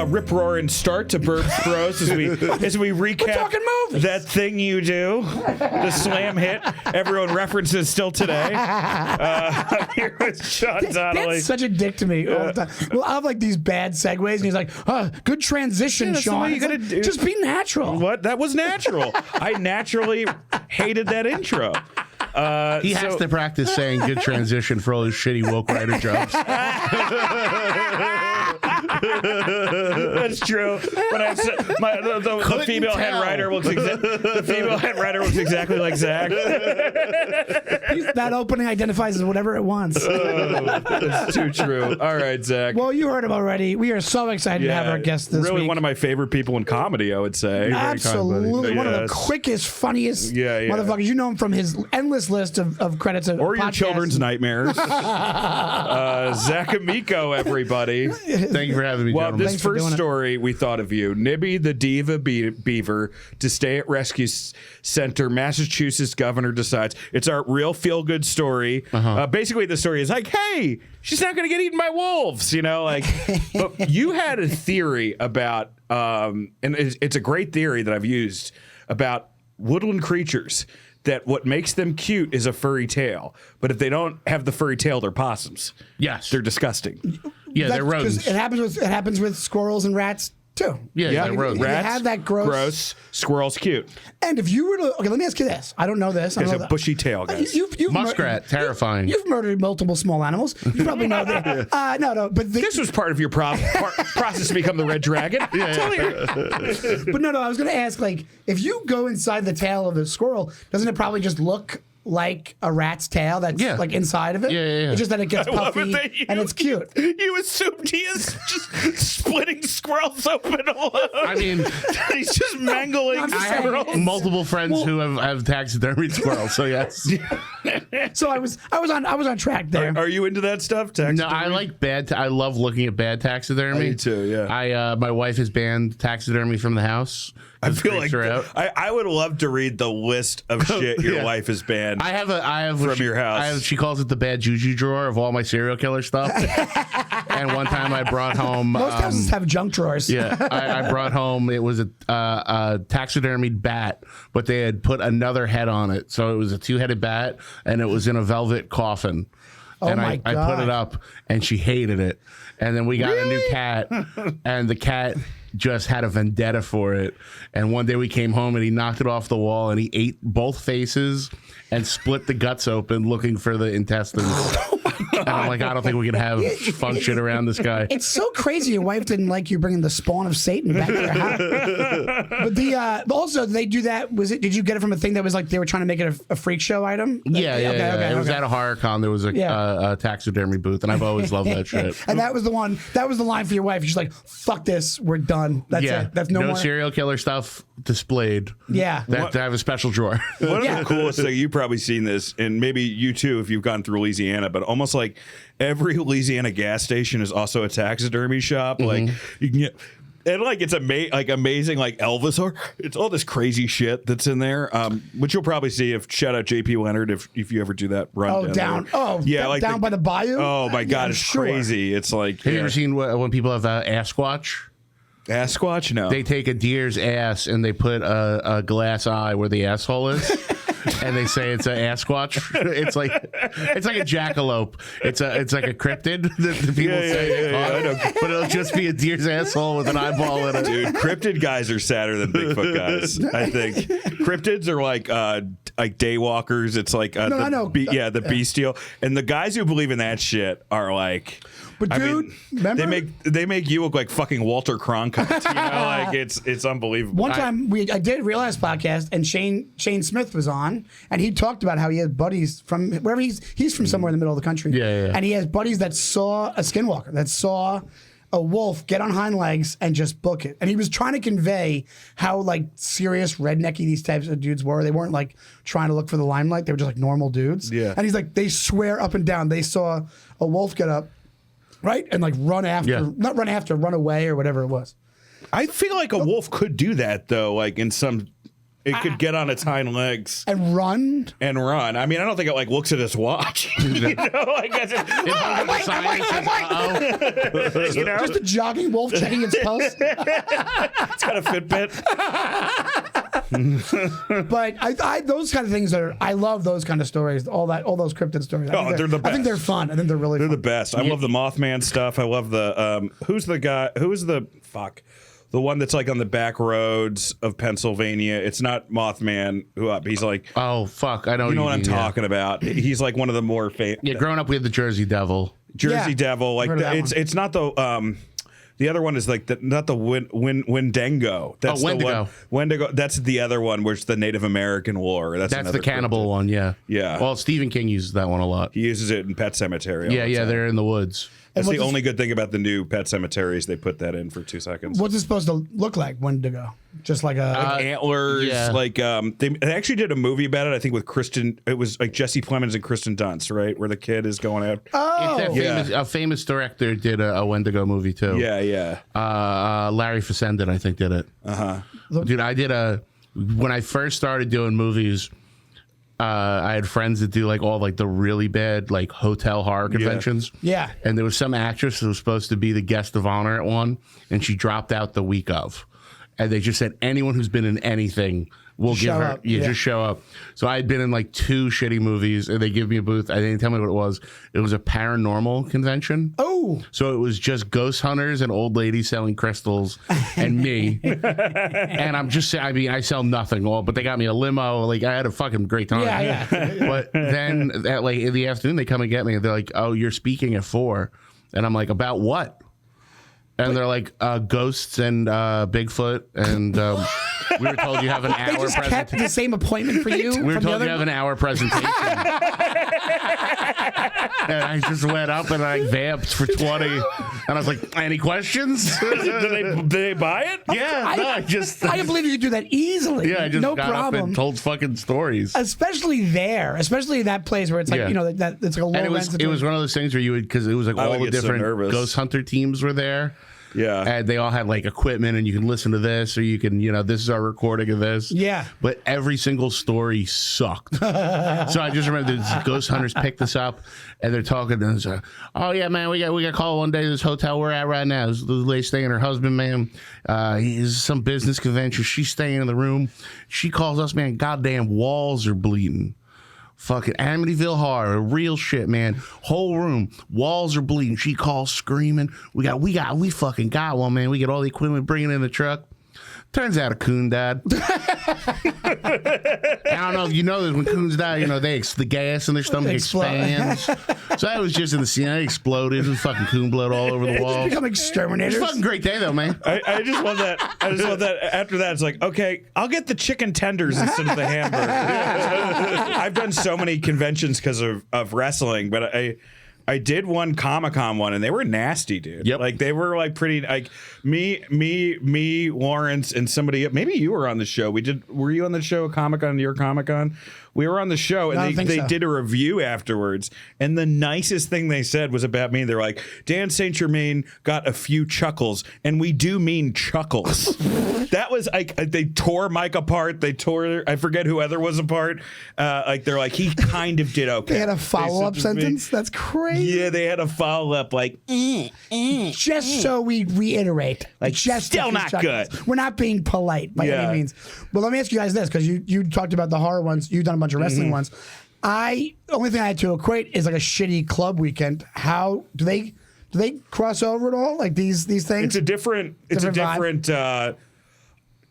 rip-roaring start to Burbs Bros as we recap that thing you do, the slam hit everyone references still today. Here with Sean Donnelly. That's such a dick to me all the time. Well, I have like these bad segues, and he's like, good transition, Sean. You gotta do. Just be natural. What? That was natural. I naturally hated that intro. He has to practice saying good transition for all his shitty woke writer jokes. That's true. When I said the female head writer looks exactly like Zach. That opening identifies as whatever it wants. That's too true. All right, Zach. Well, you heard him already. We are so excited to have our guest this really week. One of my favorite people in comedy, I would say. Absolutely. One of the quickest, funniest motherfuckers. You know him from his endless list of credits. Or your children's nightmares. Zac Amico, everybody. Thank you for having me, Well, gentlemen. this first story, we thought of you. Nibby the Diva Beaver to stay at rescue center. Massachusetts governor decides. It's our real feel-good story. Basically, the story is like, hey, she's not going to get eaten by wolves, you know? Like, but you had a theory about, and it's a great theory that I've used, about woodland creatures, that what makes them cute is a furry tail. But if they don't have the furry tail, they're possums. Yes. They're disgusting. Yeah, they're rodents. It happens with squirrels and rats too. Yeah, they're rodents. Rats, have that gross. Squirrels, cute. And if you were to, let me ask you this. I don't know this. There's a bushy tail, guys. You've Muskrat, terrifying. You've murdered multiple small animals. You probably know that. No, but this was part of your process to become the Red Dragon. But no, I was going to ask, like, if you go inside the tail of a squirrel, doesn't it probably just look like a rat's tail that's like inside of it? Yeah. It's just that it gets puffy and it's cute. You assumed he is just splitting squirrels open alone. I mean, he's just mangling I have multiple friends who have taxidermied squirrels, so yes. So I was on track there. Are you into that stuff? Taxidermy? No, I like I love looking at bad taxidermy. Me too, yeah. My wife has banned taxidermy from the house. I feel like I would love to read the list of shit your wife has banned. I have from your house. She calls it the bad juju drawer of all my serial killer stuff. And one time I brought home. Most houses have junk drawers. Yeah, I brought home. It was a taxidermied bat, but they had put another head on it, so it was a two-headed bat, and it was in a velvet coffin. And I put it up, and she hated it. And then we got a new cat, and the cat just had a vendetta for it. And one day we came home, and he knocked it off the wall, and he ate both faces and split the guts open looking for the intestines. And I'm like, I don't think we can have fun shit around this guy. It's so crazy your wife didn't like you bringing the spawn of Satan back to their house. But also they do that. Did you get it from a thing that was like they were trying to make it a freak show item? Yeah. It was at a horror con. There was a taxidermy booth, and I've always loved that shit. And that was the one. That was the line for your wife. She's like, "Fuck this, we're done. That's it. That's no more serial killer stuff displayed." Yeah, that I have a special drawer. One of the coolest thing, you've probably seen this, and maybe you too if you've gone through Louisiana, but almost like every Louisiana gas station is also a taxidermy shop. Like you can get. And like it's amazing, like Elvis, or it's all this crazy shit that's in there, which you'll probably see if shout out JP Leonard if you ever do that run. Down by the bayou. Oh my God, it's crazy. It's like have you ever seen when people have Asquatch? Asquatch? No. They take a deer's ass and they put a glass eye where the asshole is. And they say it's an Asquatch. It's like a jackalope. It's like a cryptid that the people say. I know. But it'll just be a deer's asshole with an eyeball in it. Dude, cryptid guys are sadder than Bigfoot guys. I think cryptids are like daywalkers. It's like the bestial. And the guys who believe in that shit are like. But dude, remember? They make you look like fucking Walter Cronkite. You know, like it's unbelievable. One time I did Realize podcast, and Shane Smith was on, and he talked about how he has buddies from wherever he's from somewhere in the middle of the country. Yeah. And he has buddies that saw a skinwalker, that saw a wolf get on hind legs and just book it. And he was trying to convey how like serious rednecky these types of dudes were. They weren't like trying to look for the limelight. They were just like normal dudes. Yeah. And he's like, they swear up and down they saw a wolf get up. Right? And like run away or whatever it was. I feel like a wolf could do that though, like in some It could get on its hind legs and run. I mean, I don't think it like looks at its watch. You know, like It hung you know, Just a jogging wolf checking its pulse. it's got a Fitbit. But I those kind of things I love those kind of stories. All those cryptid stories. They're the best. I think they're fun. I think they're really They're fun. the best. I love the Mothman stuff. I love the the one that's like on the back roads of Pennsylvania. It's not Mothman. He's like, oh fuck, I know. You know what I'm talking about. He's like one of the more famous. Yeah, growing up we had the Jersey Devil. Devil. Like it's not the the other one is like not the Wendigo. That's Wendigo. The one. Wendigo. That's the other one, which is the Native American war. That's the cannibal one. Yeah. Yeah. Well, Stephen King uses that one a lot. He uses it in Pet Cemetery. Yeah, they're in the woods. That's the only good thing about the new Pet Cemeteries. They put that in for 2 seconds. What's it supposed to look like? Wendigo? Just like antlers. Yeah. Like they actually did a movie about it. I think with Kristen. It was like Jesse Plemons and Kristen Dunst, right? Where the kid is going out. A famous director did a Wendigo movie too. Yeah. Larry Fessenden, I think, did it. Dude, I did when I first started doing movies. I had friends that do like all like the really bad like hotel horror conventions. Yeah. And there was some actress who was supposed to be the guest of honor at one, and she dropped out the week of. And they just said anyone who's been in anything will give her just show up. So I had been in like 2 shitty movies, and they give me a booth. I didn't tell me what it was. It was a paranormal convention. Oh. So it was just ghost hunters and old ladies selling crystals and me. And I'm just saying, I mean, I sell nothing, but they got me a limo. Like I had a fucking great time. Yeah. But then at like in the afternoon, they come and get me, and they're like, "Oh, you're speaking at 4." And I'm like, "About what?" And they're like, ghosts and Bigfoot, and we were told you have an hour. They just kept the same appointment for you. We were told you have an hour presentation. And I just went up and I vamped for 20, and I was like, "Any questions?" Did they buy it? Yeah, I can't believe you could do that easily. Yeah, I just no got problem. up and told fucking stories. Especially that place where it's like that it's like a low And it was one of those things where you would, because it was like all the different ghost hunter teams were there. Yeah. And they all had like equipment, and you can listen to this, or you can, this is our recording of this. Yeah. But every single story sucked. So I just remember these ghost hunters picked this up, and they're talking, and it's like, "Oh yeah, man, we got called one day to this hotel we're at right now. This lady staying, her husband, man, he's some business convention. She's staying in the room. She calls us, man, goddamn walls are bleeding. Fucking Amityville horror, real shit, man. Whole room, walls are bleeding. She calls screaming. We fucking got one, man. We get all the equipment, bring it in the truck. Turns out a coon died. I don't know if you know this. When coons die, the gas in their stomach expands. So I was just in the scene. I exploded. It was fucking coon blood all over the walls. Become exterminators. It's a fucking great day though, man. I just love that. I just love that. After that, it's like, okay, I'll get the chicken tenders instead of the hamburger. I've done so many conventions because of wrestling, but I did one Comic-Con one, and they were nasty, dude. Yep. Like they were like pretty like me, Lawrence, and somebody. Maybe you were on the show. Were you on the show Comic-Con? Your Comic-Con? We were on the show, and they did a review afterwards. And the nicest thing they said was about me. They're like, Dan St. Germain got a few chuckles, and we do mean chuckles. That was like they tore Mike apart. They tore, I forget who other was apart. Like they're like, he kind of did okay. They had a follow-up sentence. That's crazy. Yeah, they had a follow-up like, just so we reiterate, like, just still not good. We're not being polite by any means. But let me ask you guys this, because you talked about the horror ones. You've done a bunch of wrestling ones. Only thing I had to equate is like a shitty club weekend. How do they cross over at all? Like these things? It's a different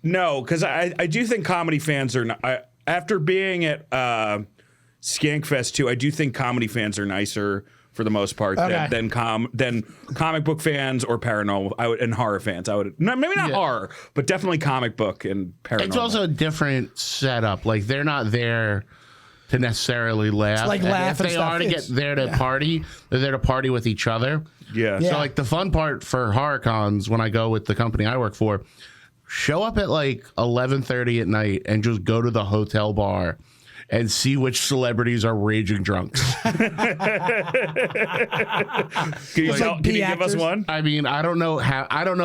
no, because I do think comedy fans are not, after being at Skankfest too, I do think comedy fans are nicer for the most part than comic book fans or paranormal and horror fans. Maybe not horror, but definitely comic book and paranormal. It's also a different setup. Like they're not there to necessarily laugh. Like laugh if they are to get there to party, they're there to party with each other. Yeah. So like the fun part for horror cons when I go with the company I work for, show up at like 11:30 at night and just go to the hotel bar and see which celebrities are raging drunks. Can you give us one? I mean, I don't know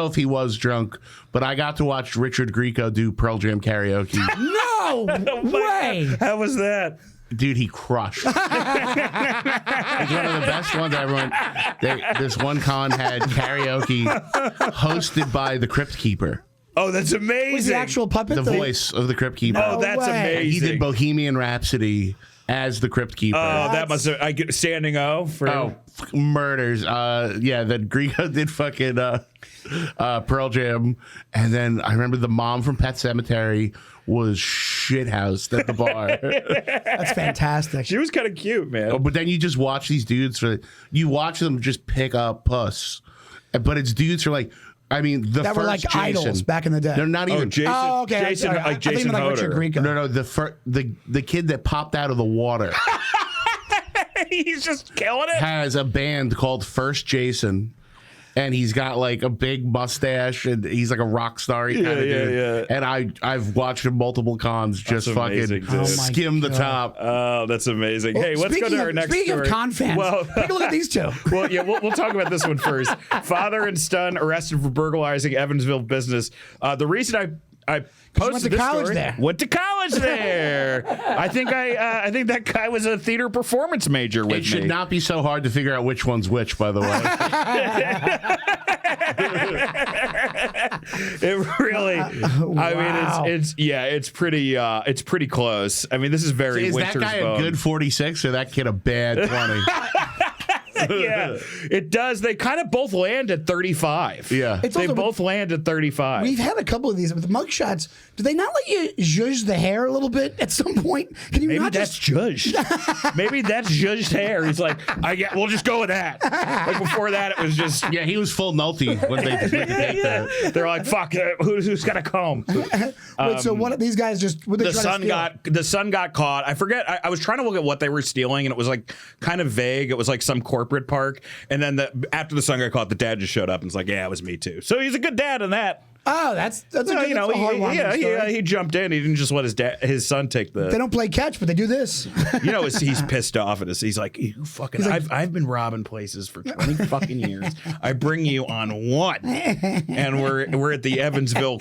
if he was drunk, but I got to watch Richard Grieco do Pearl Jam karaoke. No No way. How was that? Dude, he crushed. It's one of the best ones I ever went. This one con had karaoke hosted by the Crypt Keeper. Oh, that's amazing. Was the actual puppet? The voice of the Crypt Keeper. Oh, that's way. amazing. He did Bohemian Rhapsody as the Crypt Keeper. Oh, that must have. I get standing O for. Murders. Yeah, then Grego did fucking Pearl Jam. And then I remember the mom from Pet Sematary was shithoused at the bar. That's fantastic. She was kind of cute, man. But then you just watch these dudes you watch them just pick up puss. But it's dudes who are like, I mean, that were like Jason, idols back in the day. They're not even. Jason. Oh, okay. Jason, Sorry. like Jason like Hodder. Richard Grieco. No, the kid that popped out of the water He's just killing it. has a band called First Jason. And he's got like a big mustache, and he's like a rock star kind of dude. Yeah. And I've watched him multiple cons, just That's amazing, fucking dude. skim the top. Oh, that's amazing. Well, Hey, let's go to our next Speaking story. of con fans, take a look at these two. Well, yeah, we'll talk about this one first. Father and son arrested for burglarizing Evansville business. The reason I posted went to this college story, there. Went to college there. I think that guy was a theater performance major with It should me. not be so hard to figure out which one's which, by the way. It really. I mean, it's pretty close. I mean, this is very. Is that Winter's guy Bone. a good 46 or that kid a bad 20? Yeah, it does. They kind of both land at 35. Yeah. It's They also- both land at 35. We've had a couple of these with the mugshots. Do they not let you zhuzh the hair a little bit at some point? Can you Maybe not that's just? judged. Maybe that's judged hair. He's like, we'll just go with that. Like before that, it was just. Yeah, he was full nulty when they did that. They're like, fuck, who's got a comb? Wait, so what? These guys just what they The trying to steal? the son got caught. I forget. I was trying to look at what they were stealing, and it was like kind of vague. It was like some corporate park, and then after the son got caught, the dad just showed up and was like, "Yeah, it was me too." So he's a good dad in that. Oh, that's a So, good, you know, that's a hard one. he jumped in. He didn't just let his son take the. They don't play catch, but they do this. You know, he's pissed off at us. He's like, "You fucking! I've been robbing places for 20 fucking years. I bring you on one, and we're at the Evansville,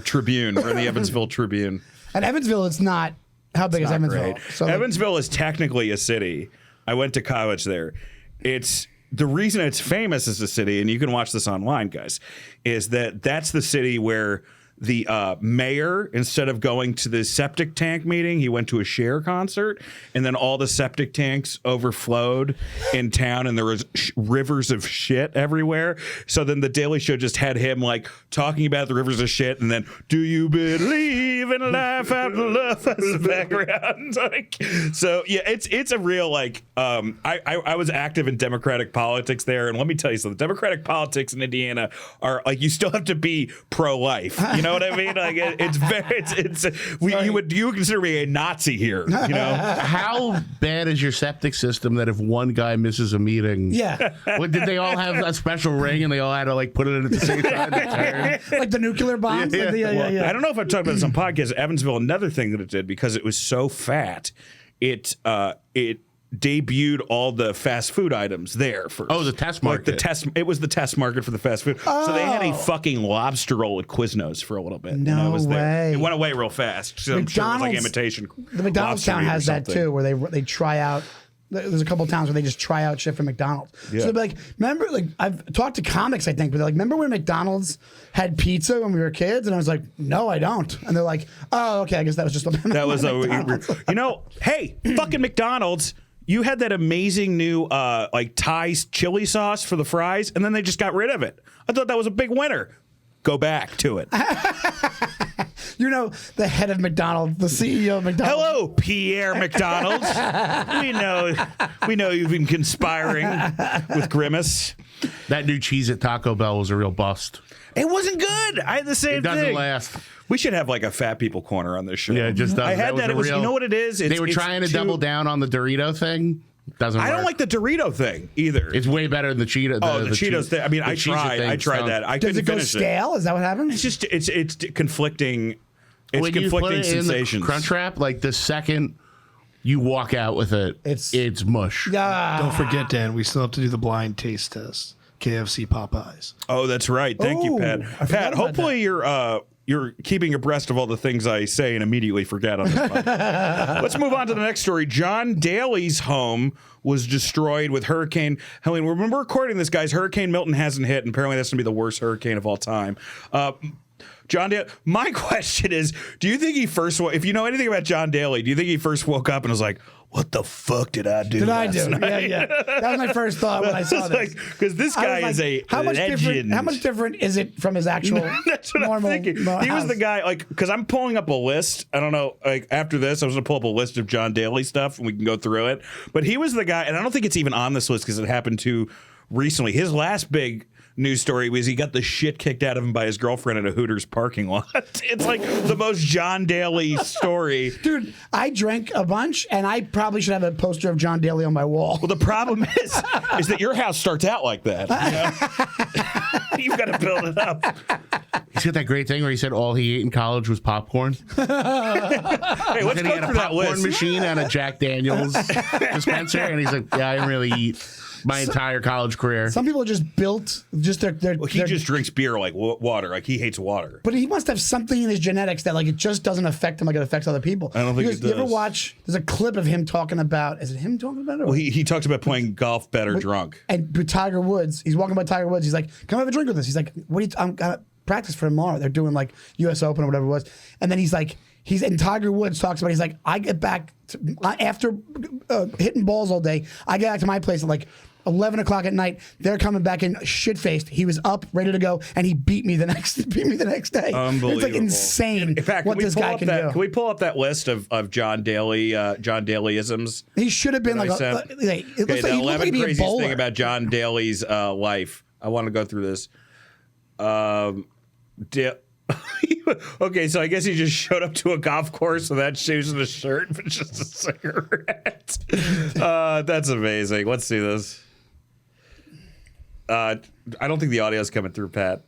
Tribune. We're in the Evansville Tribune. At Evansville, it's not. How big is Not Evansville? great. So Evansville is technically a city. I went to college there. It's the reason it's famous as a city, and you can watch this online, guys, is that's the city where the mayor, instead of going to the septic tank meeting, he went to a Cher concert, and then all the septic tanks overflowed in town, and there was rivers of shit everywhere. So then the Daily Show just had him like talking about the rivers of shit, and then "Do you believe in life after love?" as the background. So yeah, it's a real like. I was active in Democratic politics there, and let me tell you something. Democratic politics in Indiana are like you still have to be pro-life. You know what I mean? Like you would consider me a Nazi here? You know? How bad is your septic system that if one guy misses a meeting? Yeah. What, did they all have a special ring and they all had to like put it in at the same time? To turn? Like the nuclear bombs? Yeah. Yeah. I don't know if I've talked about this on podcast. Evansville, another thing that it did because it was so fat, it debuted all the fast food items there first. Oh, the test market. It was the test market for the fast food. So they had a fucking lobster roll at Quiznos for a little bit. No when I was there. way. It went away real fast. So I'm sure it was like imitation. The McDonald's lobster town meat or has that something. too, where they try out. There's a couple of towns where they just try out shit from McDonald's. Yeah. So they'll be like, remember, like I've talked to comics, I think, but they're like, remember when McDonald's had pizza when we were kids? And I was like, no, I don't. And they're like, oh, okay, I guess that was just That was hey, fucking McDonald's. You had that amazing new like Thai chili sauce for the fries, and then they just got rid of it. I thought that was a big winner. Go back to it. The head of McDonald's, the CEO of McDonald's. Hello, Pierre McDonald. we know you've been conspiring with Grimace. That new cheese at Taco Bell was a real bust. It wasn't good. I had the same It doesn't thing. last. We should have like a fat people corner on this show. Yeah, it just doesn't. I had that. It was. You know what it is? They were trying to double down on the Dorito thing. Doesn't work. I don't like the Dorito thing either. It's way better than the Cheeto. the Cheetos thing. I mean, I tried that. I Does couldn't it go finish stale? Is that what happens? It's just it's conflicting. It's when you conflicting put it sensations. in the Crunch Wrap, like the second you walk out with it, it's mush. Don't forget, Dan, we still have to do the blind taste test. KFC Popeyes. Oh, that's right. Thank you, Pat. I forgot Pat, about hopefully your you're keeping abreast of all the things I say and immediately forget on this podcast. Let's move on to the next story. John Daly's home was destroyed with Hurricane Helene. When we're recording this, guys, Hurricane Milton hasn't hit, and apparently that's going to be the worst hurricane of all time. John Daly, my question is, do you think he first, if you know anything about John Daly, do you think he first woke up and was like, what the fuck did I do? Night? Yeah. That was my first thought when I saw this. Because this guy is a legend. How much different is it from his actual That's what normal I'm thinking. He was the guy, like, because I'm pulling up a list. I don't know, like, after this, I was going to pull up a list of John Daly stuff, and we can go through it. But he was the guy, and I don't think it's even on this list because it happened too recently. His last big news story was he got the shit kicked out of him by his girlfriend at a Hooters parking lot. It's like the most John Daly story. Dude, I drank a bunch, and I probably should have a poster of John Daly on my wall. Well, the problem is that your house starts out like that. You know? You've got to build it up. He's got that great thing where he said all he ate in college was popcorn. Hey, let's He go had a through that popcorn list. machine and a Jack Daniels dispenser, and he's like, yeah, I didn't really eat my entire college career. Some people are just built, just their Well, he just drinks beer like water. Like, he hates water. But he must have something in his genetics that, like, it just doesn't affect him like it affects other people. I don't think it You ever does. watch? There's a clip of him talking about. Is it him talking about it? Or, Well, he talks about playing golf better drunk. and with Tiger Woods, he's walking by Tiger Woods. He's like, "Come have a drink with us." He's like, "What? Are you I'm gonna practice for tomorrow." They're doing like U.S. Open or whatever it was. And then he's like, and Tiger Woods talks about. He's like, "I get back after hitting balls all day. I get back to my place at like 11 o'clock at night. They're coming back in shit faced. He was up, ready to go, and he beat me the next day. Unbelievable. It's like insane In fact, what this guy can do. Can we pull up that list of John Daly, John Dalyisms? He should have been like, sent? it looks Okay, like the he looked 11 like he'd be a craziest bowler. thing about John Daly's life. I want to go through this. Okay, so I guess he just showed up to a golf course without shoes and a shirt, but just a cigarette. That's amazing. Let's see this. I don't think the audio is coming through, Pat.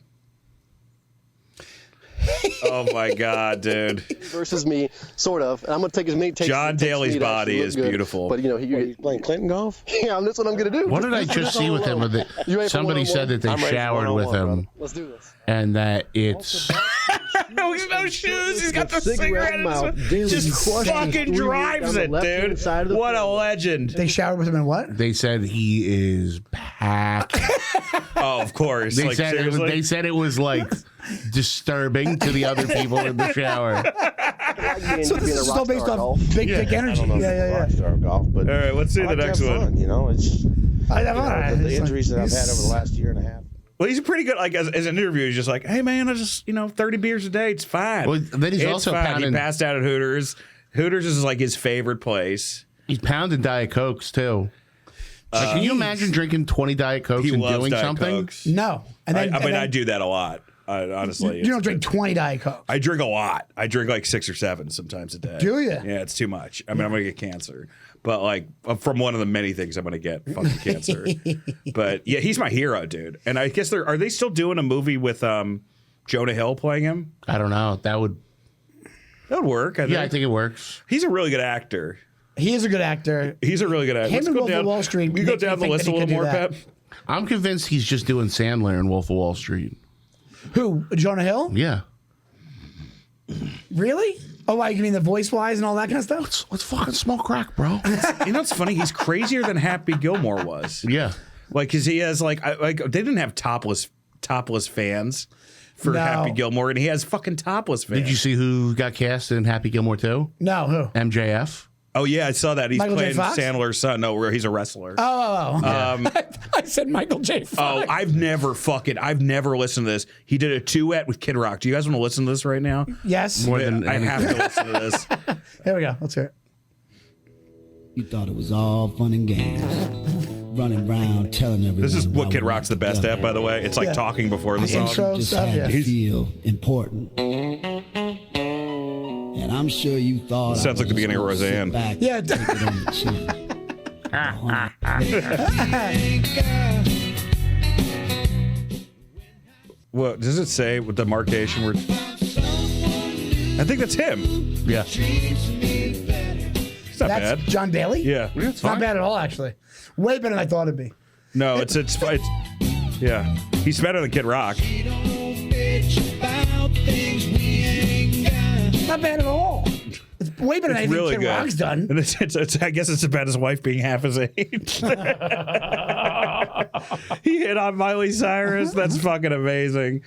Oh my God, dude! Versus me, sort of. And I'm gonna take as many takes. John Daly's body is beautiful. But you playing Clinton golf? Yeah, that's what I'm gonna do. What did I just see with him? You ready for Somebody said that they I'm ready for showered with one-on-one, him, brother. Let's do this. and that it's He's no shoes. He's got the Cigarette cigarette. in mouth. his- Daly Just crushes fucking 3 drives down the it, left-hand dude. side of the What a field. legend. They showered with him in what? they said he is packed. Oh, of course. They Like, said seriously? they said it was like disturbing to the other people in the shower. So this is still based off big dick energy. Yeah. Rockstar golf, but All right, let's see I the like to next have one. fun, you know, it's The the injuries that I've had over the last year and a half. Well, he's pretty good. Like as an interview, he's just like, "Hey, man, I just 30 beers a day. It's fine." Well, then he's It's also fine. pounding- He passed out at Hooters. Hooters is like his favorite place. He's pounding Diet Cokes too. Like, can you imagine drinking 20 Diet Cokes He and loves doing Diet something? Cokes. No. And then, I do that a lot. Honestly, You don't drink 20 Diet Coke. I drink a lot. I drink like 6 or 7 sometimes a day. Do you? Yeah, it's too much. I mean, I'm gonna get cancer. But like from one of the many things I'm gonna get fucking cancer. But yeah, he's my hero, dude. And I guess are they still doing a movie with Jonah Hill playing him? I don't know. That would work. I I think it works. he's a really good actor. He is a good actor. He's a really good actor. Him Let's and go Wolf of down. Wall Street We go make me down the think list that a he little could do more, that. Pep. I'm convinced he's just doing Sandler in Wolf of Wall Street. Who? Jonah Hill? Yeah. Really? Oh, like, you mean the voice wise and all that kind of stuff? Let's fucking smoke crack, bro. You know what's funny? He's crazier than Happy Gilmore was. Yeah. Like, cause he has like they didn't have topless fans for No. Happy Gilmore, and he has fucking topless fans. Did you see who got cast in Happy Gilmore 2? No, who? MJF. Oh yeah, I saw that. He's Michael J. playing Fox? Sandler's son. No, he's a wrestler. I said Michael J. Fox. Oh, I've never listened to this. He did a duet with Kid Rock. Do you guys want to listen to this right now? Yes. More than I have anything. to listen to this. Here we go. Let's hear it. You thought it was all fun and games. Running around telling everyone. This is what about Kid Rock's the best at, by the way. It's like Yeah. talking before the song. Intro Just stuff, had yeah. to feel important. And I'm sure you thought. Sounds like the beginning of Roseanne. Yeah. Yeah. What does it say with the markation word? I think that's him. Yeah. It's not That's bad. John Daly? Yeah. It's not bad at all, actually. Way better than I thought it'd be. No, it's yeah. He's better than Kid Rock. Bitch about things we not bad at all. It's way better than anything really Kid good. Rock's done. And I guess it's about his wife being half his age. He hit on Miley Cyrus. That's fucking amazing.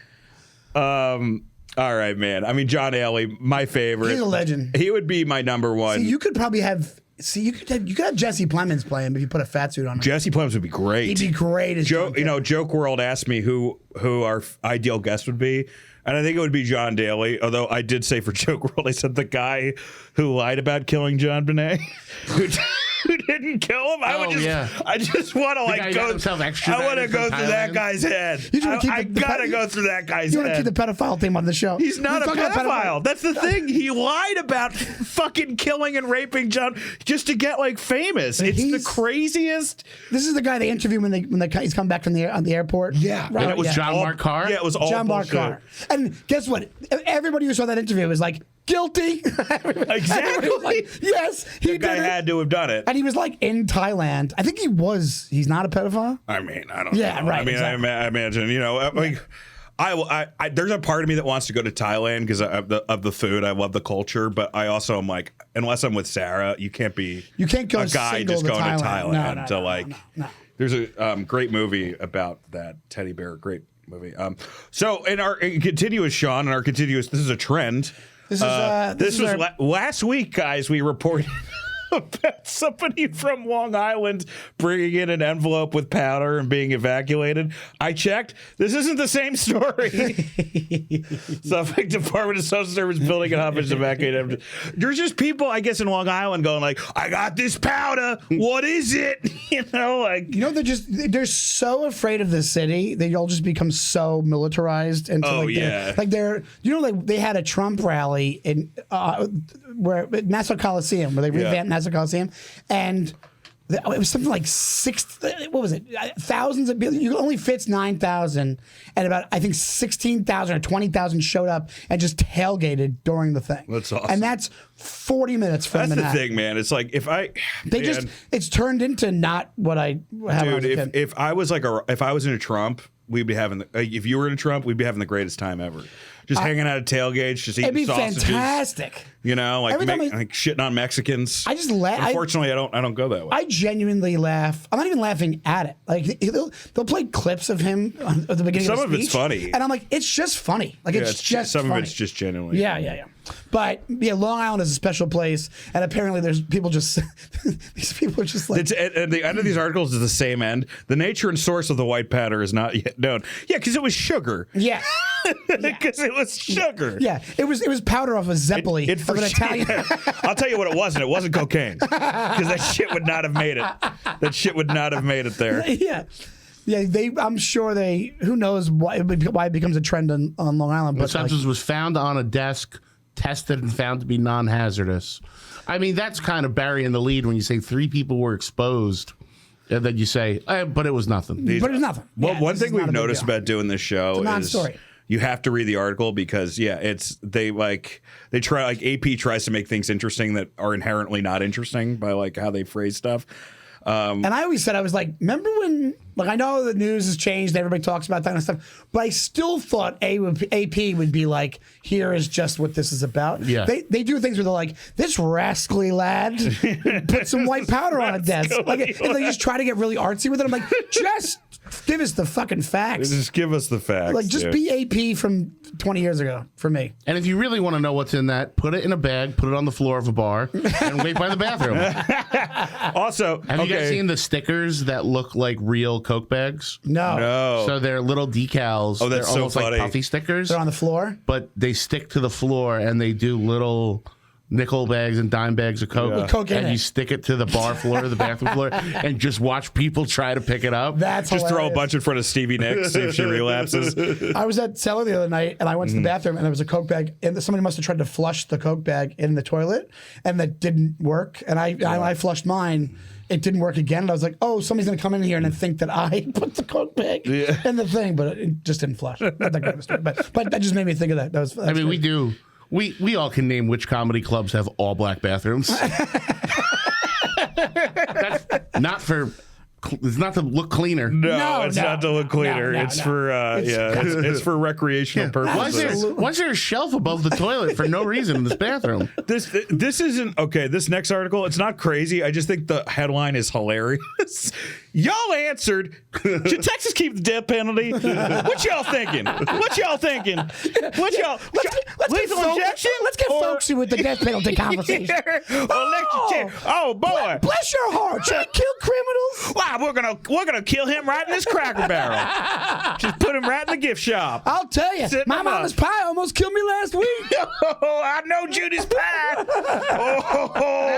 All right, man. I mean, John Daly, my favorite. He's a legend. He would be my number one. See, you could probably have. See, you could have Jesse Plemons play him if you put a fat suit on him. Jesse Plemons would be great. He'd be great as Joke World asked me who our ideal guest would be, and I think it would be John Daly. Although I did say for Joke World, I said the guy who lied about killing JohnBenet, who didn't kill him. I just want to like go. I want to go through that guy's head. I gotta go through that guy's head. You want to keep the pedophile theme on the show? He's not a pedophile. That's the thing. He lied about fucking killing and raping John just to get like famous. It's the craziest. This is the guy they interview when he's come back from the airport. Yeah, right. And it was John Mark Carr. Yeah, it was all John Mark bullshit. Carr. And guess what? Everybody who saw that interview was like, guilty. Exactly. Was like, yes, he The guy did it. had to have done it. And he was like in Thailand. I think he was. He's not a pedophile. I mean, I don't know. Yeah, right, I mean, exactly. I imagine, like, I there's a part of me that wants to go to Thailand because of the food. I love the culture, but I also am like, unless I'm with Sarah, you can't go a guy just going to Thailand to like. No. There's a great movie about that teddy bear. Great movie. So in our continuous Sean, this is a trend. This was last week, guys. We reported about somebody from Long Island bringing in an envelope with powder and being evacuated. I checked. This isn't the same story. Suffolk Department of Social Service building and office evacuated. There's just people, I guess, in Long Island going like, "I got this powder. What is it?" They're so afraid of the city. They all just become so militarized. They had a Trump rally in Nassau Coliseum where they revamped Nassau Coliseum, and it was something like thousands of people. You only fits 9,000, and about I think 16,000 or 20,000 showed up and just tailgated during the thing. That's awesome. And that's 40 minutes from That's Manhattan. the thing, man. It's like it's turned into not what I have. Dude, if I was in a Trump, we'd be having if you were in a Trump, we'd be having the greatest time ever. Just hanging out at tailgates, just eating sausages. It'd be fantastic. Like shitting on Mexicans. I just laugh. Unfortunately, I don't go that way. I genuinely laugh. I'm not even laughing at it. Like they'll play clips of him at the beginning of the speech. Some of it's funny. And I'm like, it's just funny. Like it's just some funny. of it's just genuinely. Yeah. But Long Island is a special place, and apparently there's people just these people are just like. At the end of these articles is the same end. The nature and source of the white powder is not yet known. Yeah, because it was sugar. Yeah. Because it was sugar. Yeah, it was powder off a Zeppeli of an Italian. I'll tell you what it wasn't. It wasn't cocaine. Because that shit would not have made it. That shit would not have made it there. Yeah. I'm sure who knows why it becomes a trend on Long Island. But substance was found on a desk, tested and found to be non-hazardous. I mean, that's kind of burying the lead when you say 3 people were exposed. And then you say, but it was nothing. But it's nothing. Well, one thing we've noticed about doing this show is you have to read the article because they try, like AP tries to make things interesting that are inherently not interesting by like how they phrase stuff. And I always said, I was like, remember when, like, I know the news has changed, everybody talks about that kind of stuff, but I still thought AP would be like, here is just what this is about. Yeah. They do things where they're like, this rascally lad put some white powder on a desk. Like, and they just try to get really artsy with it. I'm like, just give us the fucking facts. Just give us the facts. Like, just be AP from 20 years ago for me. And if you really want to know what's in that, put it in a bag, put it on the floor of a bar, and wait by the bathroom. Also, have you guys seen the stickers that look like real Coke bags? No. So they're little decals. Oh, that's they're almost so funny. like puffy stickers. They're on the floor? But they stick to the floor, and they do little nickel bags and dime bags of Coke. With Coke in and it. you stick it to the bar floor, the bathroom floor, and just watch people try to pick it up. That's just hilarious. throw a bunch in front of Stevie Nicks, see if she relapses. I was at Cellar the other night, and I went to the bathroom, and there was a Coke bag, and somebody must have tried to flush the Coke bag in the toilet, and that didn't work. And I flushed mine. It didn't work again, and I was like, "Oh, somebody's gonna come in here and then think that I put the Coke bag in the thing," but it just didn't flush. Not that great of a story, but that just made me think of that. That's I mean, great. we all can name which comedy clubs have all black bathrooms. That's not for It's not to look cleaner. No, it's not to look cleaner. It's for it's for recreational purposes. Why is there a shelf above the toilet for no reason in this bathroom? This isn't okay. This next article, it's not crazy. I just think the headline is hilarious. Y'all answered. Should Texas keep the death penalty? What y'all thinking? What y'all thinking? What y'all? Lethal injection? Let's get folksy with the death penalty conversation. Electric chair. Oh boy! Bless your heart. Should we kill criminals? Wow, we're gonna kill him right in this Cracker Barrel. Just put him right in the gift shop. I'll tell you, my mama's pie almost killed me last week. Oh, I know Judy's pie.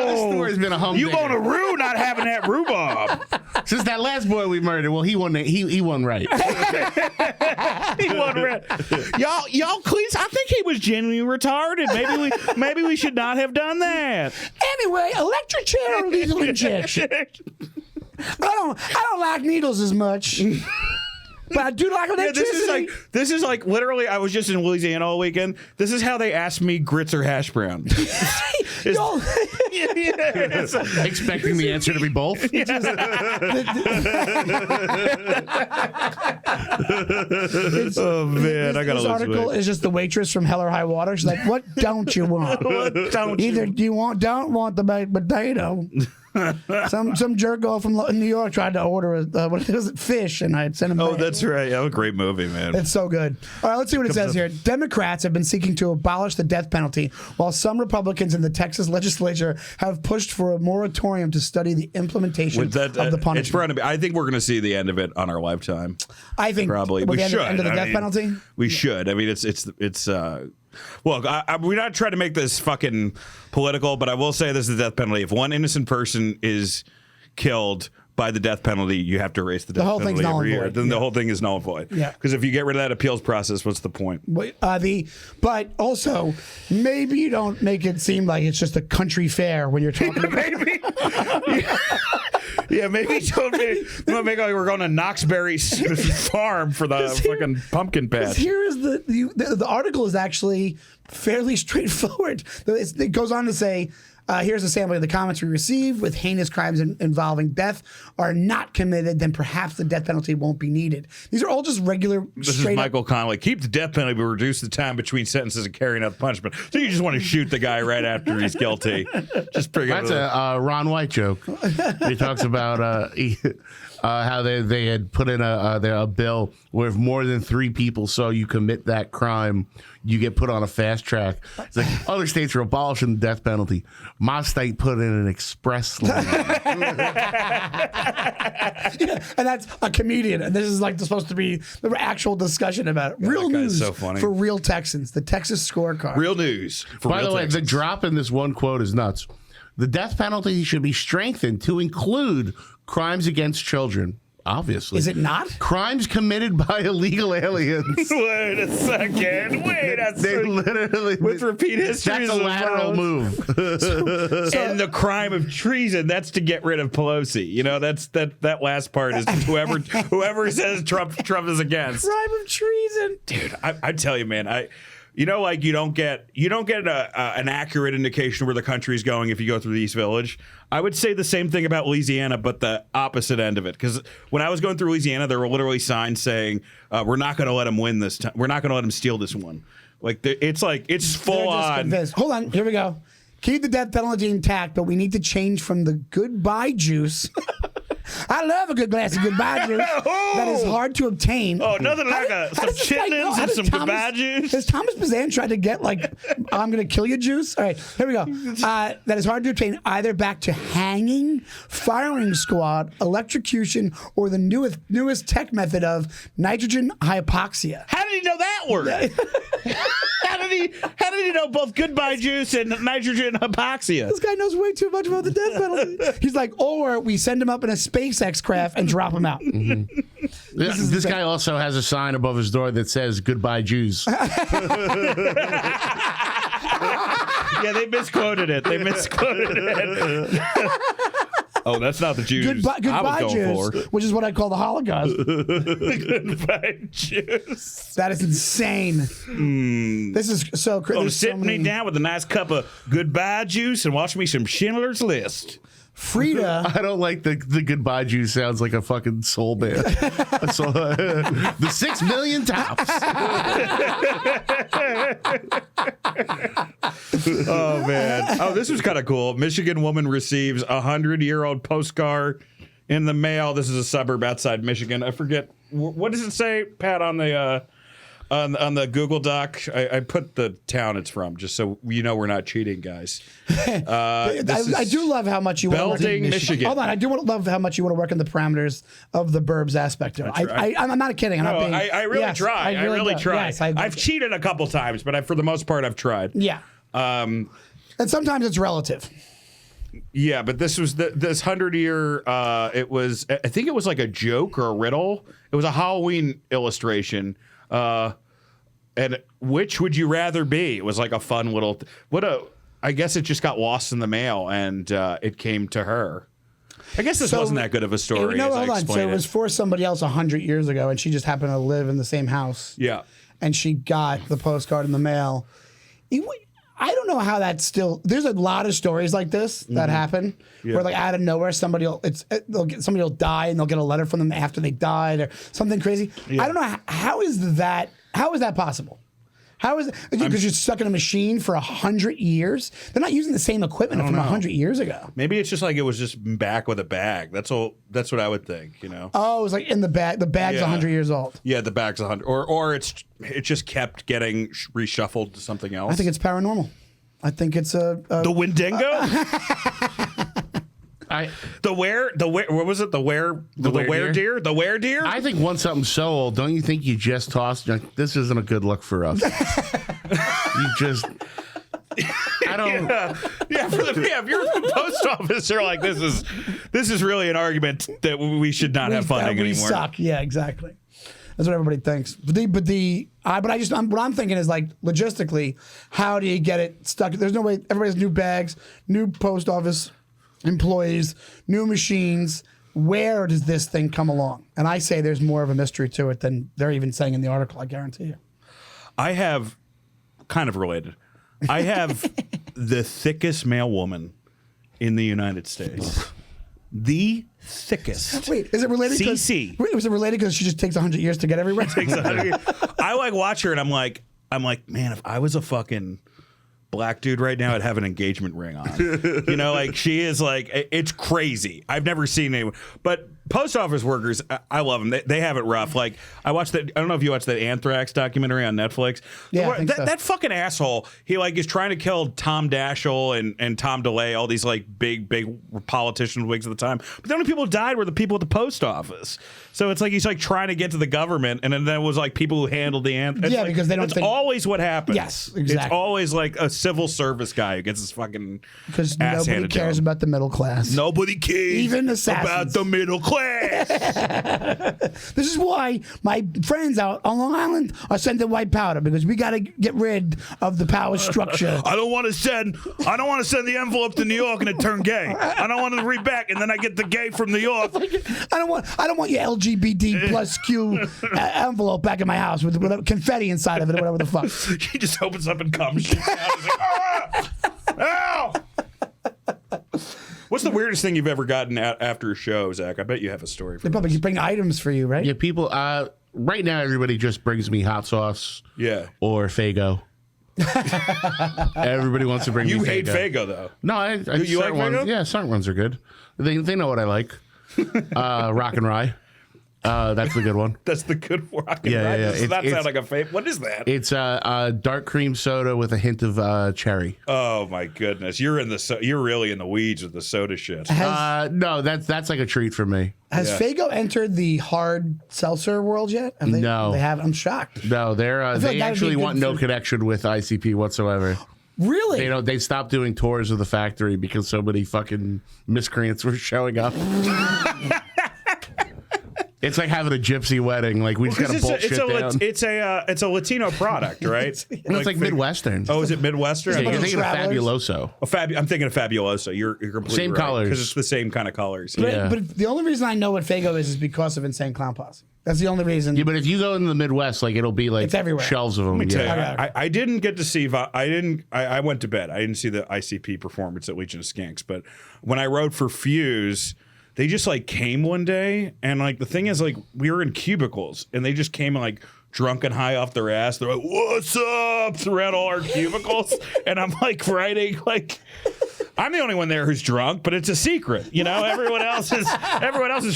This story's been a humdinger. You on a rue not having that rhubarb. Since that last boy we murdered, well, he won right. He won right. Y'all, please. I think he was genuinely retarded. Maybe we should not have done that. Anyway, electric chair or lethal injection? I don't like needles as much. But I do like electricity. This is like literally. I was just in Louisiana all weekend. This is how they asked me grits or hash brown. Expecting the answer to be both. Oh man, I gotta. This article is just the waitress from Hell or High Water. She's like, "What don't you want? Either you don't want the baked potato." Some jerk off from New York tried to order what was it, fish, and I sent him. Oh, that's right. Yeah, a great movie, man. It's so good. All right, let's see what it says here. Democrats have been seeking to abolish the death penalty, while some Republicans in the Texas legislature have pushed for a moratorium to study the implementation of the punishment. It's front of me. I think we're going to see the end of it on our lifetime. I think probably we should. End of the death penalty. We should. I mean, it's. Well, we're not trying to make this fucking political, but I will say this is the death penalty. If one innocent person is killed by the death penalty, you have to erase the death penalty every year. Then the whole thing is null and void. Yeah. Because if you get rid of that appeals process, what's the point? But also, maybe you don't make it seem like it's just a country fair when you're talking about maybe. Yeah, maybe don't make like we're going to Knoxberry farm for the fucking pumpkin patch. Here is the article is actually fairly straightforward. It goes on to say, here's a sample of the comments we received. With heinous crimes involving death are not committed, then perhaps the death penalty won't be needed. These are all just regular. This is Michael Connolly. Keep the death penalty, but reduce the time between sentences and carrying out the punishment. So you just want to shoot the guy right after he's guilty. Just pretty good. That's a Ron White joke. He talks about how they had put in a bill where if more than 3 people saw you commit that crime, you get put on a fast track. It's like other states are abolishing the death penalty. My state put in an express lane. And that's a comedian. And this is like supposed to be the actual discussion about it. Real news for real Texans. The Texas scorecard. Real news. By the way, the drop in this one quote is nuts. The death penalty should be strengthened to include crimes against children. Obviously. Is it not? Crimes committed by illegal aliens. Wait a second. They literally. With repeat history. That's a lateral move. And the crime of treason, that's to get rid of Pelosi. You know, that last part is whoever says Trump is against. Crime of treason. Dude, I tell you, man, you don't get an accurate indication of where the country is going if you go through the East Village. I would say the same thing about Louisiana, but the opposite end of it. Because when I was going through Louisiana, there were literally signs saying, "We're not going to let him win this time. We're not going to let him steal this one." It's full on. Hold on, here we go. Keep the death penalty intact, but we need to change from the goodbye juice. I love a good glass of goodbye juice. That is hard to obtain. Oh, nothing like some chitlins and some goodbye juice. Has Thomas Bazan tried to get I'm going to kill you juice? All right, here we go. That is hard to obtain either back to hanging, firing squad, electrocution, or the newest tech method of nitrogen hypoxia. How did he know that word? How did he know both goodbye juice and nitrogen hypoxia? This guy knows way too much about the death penalty. He's like, or we send him up in a SpaceX craft and drop him out. Mm-hmm. This guy also has a sign above his door that says "Goodbye, Jews." Yeah, they misquoted it. Oh, that's not the Jews goodbye Jews, which is what I call the Holocaust. Goodbye Jews. That is insane. This is so crazy. Sit me down with a nice cup of goodbye juice and watch me some Schindler's List. Frida. I don't like the goodbye juice. Sounds like a fucking soul band. So, the 6 million tops. Oh man. Oh, this was kind of cool. Michigan woman receives 100-year-old postcard in the mail. This is a suburb outside Michigan. I forget what does it say, Pat, on the Google Doc. I put the town it's from, just so you know we're not cheating, guys. I do love how much you want to work Belting, in Michigan. Hold on, I do love how much you want to work in the parameters of the Burbs aspect of it. I'm not kidding. I'm not being. I really yes, try. I really do. try. Yes, I've cheated a couple times, but for the most part, I've tried. Yeah. And sometimes it's relative. Yeah, but this was this 100-year. It was. I think it was like a joke or a riddle. It was a Halloween illustration. And which would you rather be? It was like a fun little. I guess it just got lost in the mail, and it came to her. I guess this wasn't that good of a story. No, as I hold on. So it was for somebody else 100 years ago, and she just happened to live in the same house. Yeah. And she got the postcard in the mail. I don't know how that's still. There's a lot of stories like this that happen where, like, out of nowhere, somebody will die and they'll get a letter from them after they died or something crazy. Yeah. I don't know how is that possible. How is it? Because you're stuck in a machine for 100 years. They're not using the same equipment from 100 years ago. Maybe it's just like it was just back with a bag. That's all. That's what I would think. You know. Oh, it was like in the bag. The bag's 100 years old. Yeah, the bag's 100, or it just kept getting reshuffled to something else. I think it's paranormal. I think it's the Wendigo. What was it? The were-deer? The were-deer? I think once something's so old, don't you think you just toss? Like, this isn't a good look for us. You just. I don't. Yeah, if you're the post office, you're like, this is really an argument that we should not have funding we anymore. Suck. Yeah, exactly. That's what everybody thinks. What I'm thinking is, like, logistically, how do you get it stuck? There's no way. Everybody has new bags, new post office employees, new machines. Where does this thing come along? And I say there's more of a mystery to it than they're even saying in the article. I guarantee you. I have kind of related. I have the thickest male woman in the United States. The thickest. Wait, is it related? CC. Was it related because she just takes 100 years to get everywhere? Takes 100 years. I like watch her and I'm like, man, if I was a fucking black dude right now, I'd have an engagement ring on. You know, like, she is like, it's crazy. I've never seen anyone. But post office workers, I love them. They have it rough. Like, I don't know if you watched that Anthrax documentary on Netflix. Yeah, I think so. That fucking asshole, he like is trying to kill Tom Daschle and Tom DeLay, all these like big politician wigs at the time. But the only people who died were the people at the post office. So it's like he's like trying to get to the government, and then there was like people who handled the Anthrax. Yeah, because they don't. That's always what happens. Yes, exactly. It's always like a civil service guy who gets his fucking because ass nobody handed to cares him. about the middle class. Nobody cares even assassins. about the middle class. This is why my friends out on Long Island are sending white powder, because we got to get rid of the power structure. I don't want to send the envelope to New York and it turn gay. I don't want to read back and then I get the gay from New York. I don't want your LGBT plus Q envelope back in my house with confetti inside of it or whatever the fuck. He just opens up and comes. He's like, ow! What's the weirdest thing you've ever gotten after a show, Zach? I bet you have a story. They probably bring items for you, right? Yeah, people. Right now, everybody just brings me hot sauce. Yeah. Or Faygo. Everybody wants to bring me Faygo. You hate Faygo, though. No, I you like Faygo? Yeah, certain ones are good. They know what I like. Rock and Rye. That's the good one. That's the good rock and rye. rye. Yeah. Does that sound like a fave? What is that? It's a dark cream soda with a hint of cherry. Oh my goodness, you're really in the weeds with the soda shit. No, that's like a treat for me. Has Faygo entered the hard seltzer world yet? No, they haven't. I'm shocked. No, they actually want no connection with ICP whatsoever. Really? They stopped doing tours of the factory because so many fucking miscreants were showing up. It's like having a gypsy wedding. Like, we just got to bullshit down. It's a Latino product, right? It's like Midwestern. Oh, is it Midwestern? Yeah, you're thinking of Fabuloso. I'm thinking of Fabuloso. You're completely same right, colors because it's the same kind of colors. But the only reason I know what Faygo is because of Insane Clown Posse. That's the only reason. Yeah, but if you go in the Midwest, like it'll be like It's everywhere. shelves of them. Tell you, Okay. I didn't get to see. I went to bed. I didn't see the ICP performance at Legion of Skanks. But when I wrote for Fuse, they just like came one day, and like the thing is, like we were in cubicles, and they just came like drunk and high off their ass. They're like, "What's up?" throughout all our cubicles, and I'm like writing like. I'm the only one there who's drunk, but it's a secret. You know, everyone else is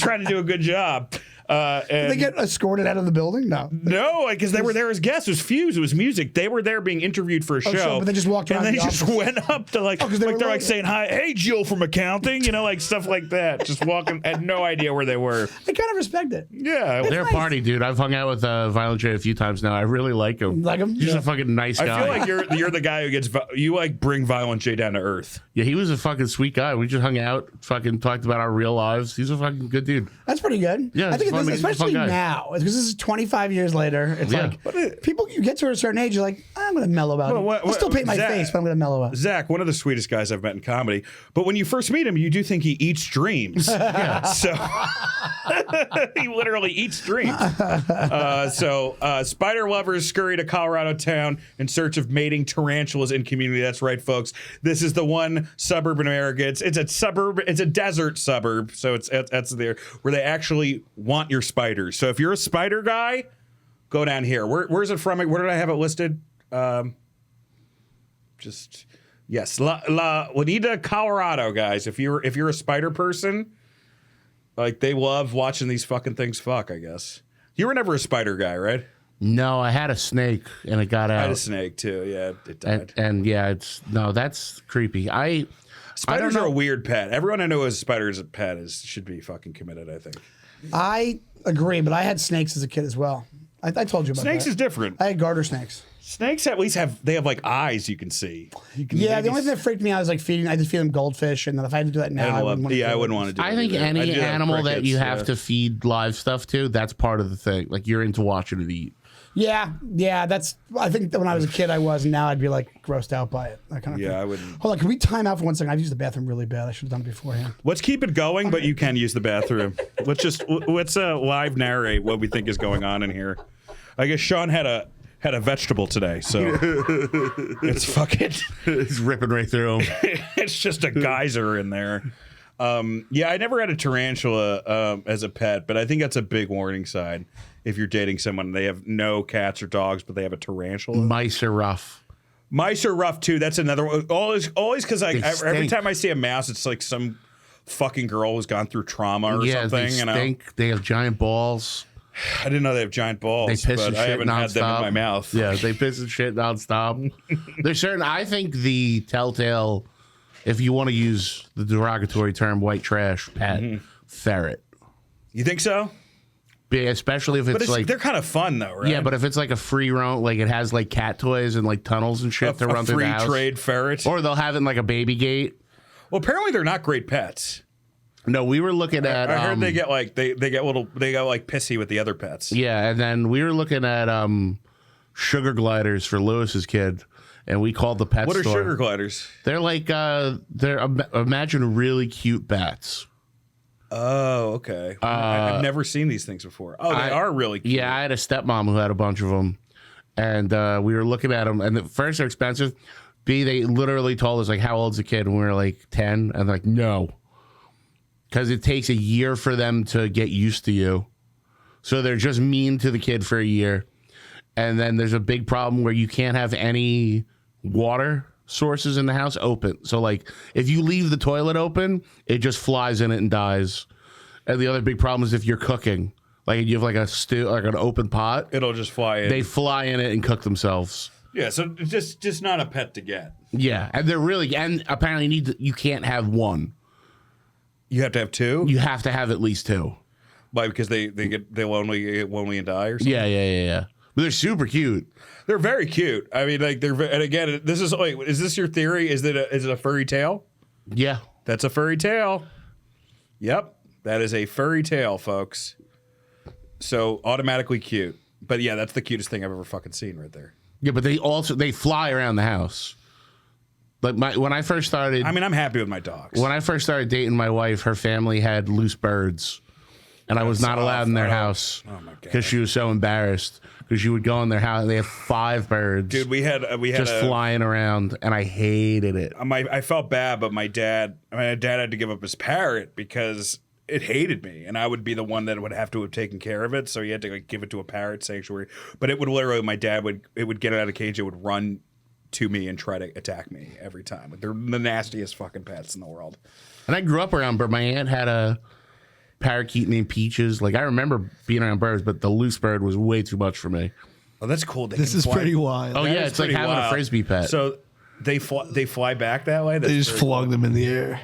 trying to do a good job. Did they get escorted out of the building? No, because they were there as guests. It was Fuse. It was music. They were there being interviewed for a show. But they just walked around and they the just office. went up to like, they're like saying hi, hey Jill from accounting, you know, like stuff like that. Just walking, had no idea where they were. I kind of respect it. Yeah, They're a party, dude. I've hung out with Violent J a few times now. I really like him. Like him? He's Yeah. a fucking nice guy. I feel like you're the guy who gets you like bring Violent J down to earth. Yeah, he was a fucking sweet guy. We just hung out, fucking talked about our real lives. He's a fucking good dude. That's pretty good. Yeah, I think he's fun. He's a fun especially guy. now, because this is 25 years later. It's Yeah. like people. You get to a certain age, you're like, I'm going to mellow out. Well, I'll still paint my Zach- face, but I'm going to mellow out. Zach, one of the sweetest guys I've met in comedy. But when you first meet him, you do think he eats dreams. So he literally eats dreams. Spider lovers scurry to Colorado town in search of mating tarantulas in community. That's right, folks. This is the one suburb in America. It's a suburb. It's a desert suburb. So that's there where they actually want your spiders. So if you're a spider guy, go down here. Where's it from? Where did I have it listed? Yes, La Juanita, Colorado, guys. If you're a spider person, like they love watching these fucking things fuck, I guess. You were never a spider guy, right? No, I had a snake and it got out. I had a snake too. Yeah, it died. And yeah, that's creepy. Spiders are a weird pet. Everyone I know who has spiders as a pet should be fucking committed, I think. I agree, but I had snakes as a kid as well. I told you about Snakes that. is different. I had garter snakes. Snakes at least have like eyes you can see. Yeah, the only thing that freaked me out was like feeding. I just feed them goldfish, and then if I had to do that now, I wouldn't want to. Yeah, I wouldn't want to do it. I think either. I'd any do animal that crickets, you have to feed live stuff to, that's part of the thing. Like you're into watching it eat. Yeah, that's. I think that when I was a kid, I was, and now I'd be like grossed out by it. That kind of thing. Yeah, I wouldn't. Hold on, can we time out for 1 second? I've used the bathroom really bad. I should have done it beforehand. Let's keep it going, but you can use the bathroom. let's live narrate what we think is going on in here. I guess Sean had a vegetable today, so it's fucking. It's ripping right through him. It's just a geyser in there. Yeah, I never had a tarantula as a pet, but I think that's a big warning sign. If you're dating someone, they have no cats or dogs, but they have a tarantula. Mice are rough. Mice are rough too. That's another one. Always because every stink. time I see a mouse, it's like some fucking girl who's gone through trauma or something. They stink. They have giant balls. I didn't know they have giant balls. They piss but and I shit haven't had them in nonstop. my mouth. Yeah, they piss and shit nonstop. There's certain. I think the telltale, if you want to use the derogatory term, white trash pet, ferret. You think so? Yeah, especially if But it's like they're kind of fun though, right? yeah, but if it's like a free roam, like it has like cat toys and like tunnels and shit to run through the house, free trade ferret. or they'll have it in like a baby gate. Well, apparently they're not great pets. No, we were looking at. I heard they get like they get like pissy with the other pets. Yeah, and then we were looking at sugar gliders for Lewis's kid, and we called the pet What are store. sugar gliders? They're like imagine really cute bats. Oh, okay. I've never seen these things before. Oh, they are really cute. Yeah, I had a stepmom who had a bunch of them, and we were looking at them. And at first, they're expensive. B, they literally told us like, "How old's the kid?" And we were like 10, and they're like, "No," because it takes a year for them to get used to you. So they're just mean to the kid for a year, and then there's a big problem where you can't have any water sources in the house open. So like, if you leave the toilet open, it just flies in it and dies. And the other big problem is if you're cooking, like you have like a stew, like an open pot, It'll just fly in. they fly in it and cook themselves. Yeah, so it's just not a pet to get. Yeah, and they're really, and apparently you can't have one. You have to have two? You have to have at least two. Why? Because they'll only get lonely and die or something? Yeah. But they're super cute. They're very cute. I mean, like and again, this is like, is this your theory? Is it a furry tail? Yeah. That's a furry tail. Yep, that is a furry tail, folks. So automatically cute. But yeah, that's the cutest thing I've ever fucking seen right there. Yeah, but they fly around the house. Like when I first started, I mean, I'm happy with my dogs. when I first started dating my wife, her family had loose birds. and I was not allowed in their house because she was so embarrassed. Because you would go in their house, and they have 5 birds. Dude, we had just flying around, and I hated it. I felt bad, but my dad had to give up his parrot because it hated me, and I would be the one that would have to have taken care of it. So he had to like give it to a parrot sanctuary. But it would literally, it would get out of the cage, it would run to me and try to attack me every time. Like, they're the nastiest fucking pets in the world. And I grew up around birds. My aunt had a parakeet named Peaches. Like, I remember being around birds, but the loose bird was way too much for me. Oh, that's cool. This is pretty wild. Oh, yeah, it's like having a Frisbee pet. So they fly back that way? They just flung them in the air.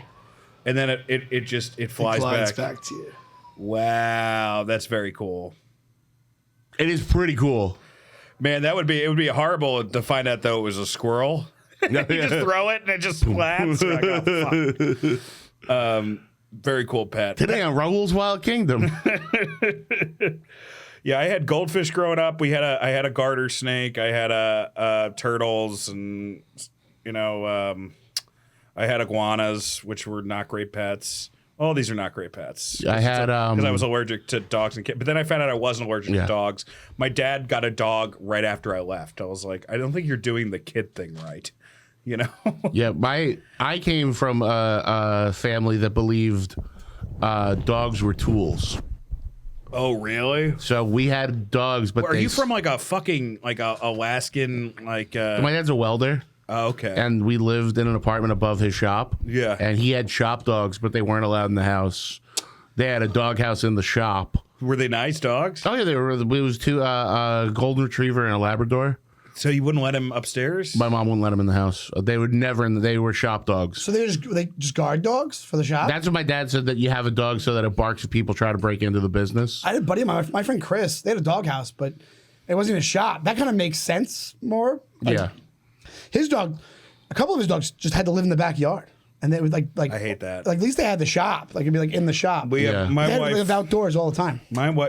And then it flies back to you. Wow, that's very cool. It is pretty cool. Man, it would be horrible to find out though it was a squirrel. You just throw it and it just splats. Like, oh, fuck. Very cool pet. Today on Raoul's Wild Kingdom. Yeah, I had goldfish growing up. I had a garter snake. I had turtles, and I had iguanas, which were not great pets. All these are not great pets. I had because I was allergic to dogs and kids. But then I found out I wasn't allergic to dogs. My dad got a dog right after I left. I was like, I don't think you're doing the kid thing right. You know? Yeah, I came from a family that believed dogs were tools. Oh, really? So we had dogs, but are you from like a fucking like a Alaskan like? My dad's a welder. Oh, okay. And we lived in an apartment above his shop. Yeah. And he had shop dogs, but they weren't allowed in the house. They had a dog house in the shop. Were they nice dogs? Oh yeah, they were. It was 2 a golden retriever and a Labrador. So you wouldn't let him upstairs? My mom wouldn't let him in the house. They would never. They were shop dogs. So they just guard dogs for the shop? That's what my dad said, that you have a dog so that it barks if people try to break into the business. I had a buddy of mine, my friend Chris. They had a dog house, but it wasn't a shop. That kind of makes sense more. Like, yeah. His dog, a couple of his dogs just had to live in the backyard. And they would like I hate that. Like at least they had the shop. Like it'd be like in the shop. But yeah, my they wife lived outdoors all the time.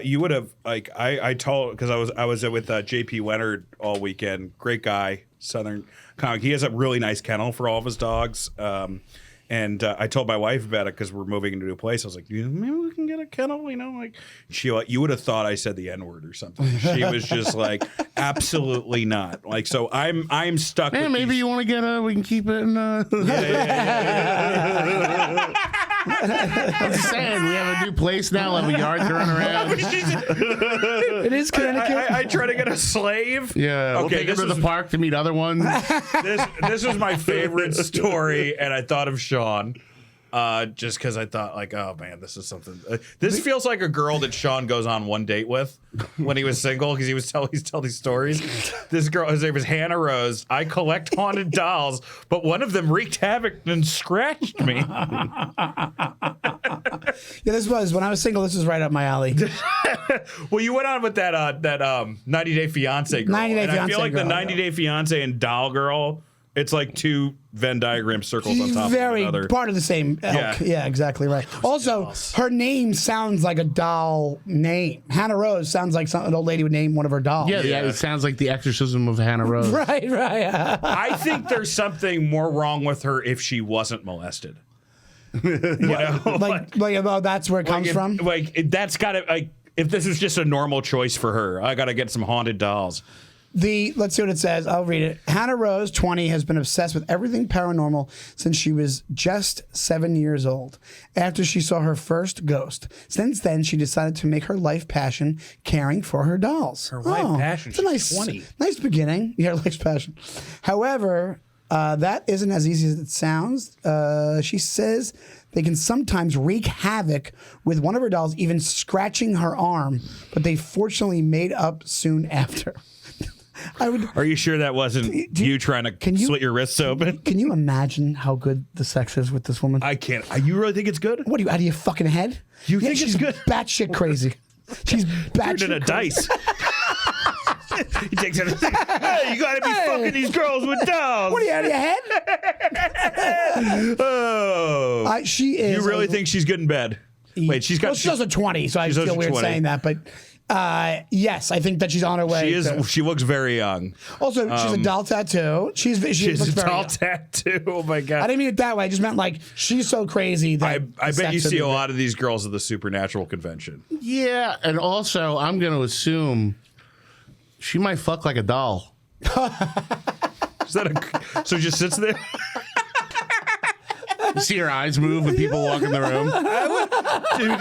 You would have like I told, because I was with JP Leonard all weekend. Great guy, Southern comic. He has a really nice kennel for all of his dogs. And I told my wife about it because we're moving into a new place. I was like, maybe we can get a kennel, like you would have thought I said the N-word or something. She was just like, absolutely not. Like, so I'm stuck. Man, maybe you want to get we can keep it in. I'm just saying, we have a new place now. We'll have a yard to run around. It is Connecticut. I try to get a slave. Yeah. Okay, we'll take her to the park to meet other ones. This was my favorite story, and I thought of Sean. Just because I thought, like, oh man, this is something. This feels like a girl that Sean goes on one date with when he was single, because he's tell these stories. This girl, his name was Hannah Rose. I collect haunted dolls, but one of them wreaked havoc and scratched me. Yeah, this was when I was single. This was right up my alley. Well, you went on with that 90 Day Fiance girl. 90 Day and Fiancé I feel like girl, the 90 Day Fiance and doll girl. It's like 2 Venn diagram circles on top of Very another. part of the same elk. Yeah, exactly right. Also, her name sounds like a doll name. Hannah Rose sounds like an old lady would name one of her dolls. Yeah, it sounds like the exorcism of Hannah Rose. Right. I think there's something more wrong with her if she wasn't molested. You know? Like that's where it comes from? That's got to, if this was just a normal choice for her, I got to get some haunted dolls. Let's see what it says. I'll read it. Hannah Rose, 20, has been obsessed with everything paranormal since she was just 7 years old, after she saw her first ghost. Since then, she decided to make her life passion caring for her dolls. Her life passion? It's a nice, 20. nice beginning. Yeah, her life's passion. However, that isn't as easy as it sounds. She says they can sometimes wreak havoc with one of her dolls, even scratching her arm, but they fortunately made up soon after. Are you sure that wasn't you trying to slit your wrists open? Can you imagine how good the sex is with this woman? I can't. You really think it's good? What are you, out of your fucking head? You think it's good? Batshit crazy. She's batshit Turned in a crazy. dice. He takes it. Hey, you got to be fucking these girls with dolls. What are you, out of your head? Oh. She is. You really think she's good in bed? Wait, she's got. Well, she's also 20, so I feel weird 20. saying that, but Yes, I think that she's on her way. She is. She looks very young. Also, she's a doll tattoo. She She's looks a very doll young. tattoo. Oh my I god. didn't mean it that way. I just meant like she's so crazy that I bet sex you would see be a real. lot of these girls at the Supernatural convention. Yeah, and also I'm going to assume she might fuck like a doll. Is that so? She just sits there. You see her eyes move when people walk in the room. Dude,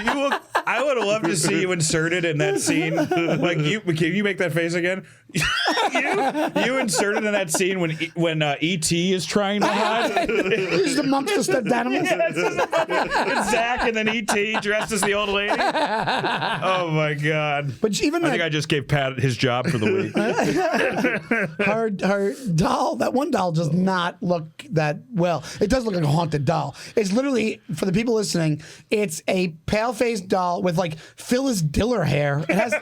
I would have loved to see you inserted in that scene. Like, can you make that face again? you inserted in that scene when E.T. is trying to hide. He's amongst the stuffed animals. It's Zach and then E.T. dressed as the old lady. Oh my god! But even I think I just gave Pat his job for the week. her doll, that one doll does not look that well. It does look like a haunted doll. It's literally, for the people listening, it's a pale-faced doll with like Phyllis Diller hair. It has,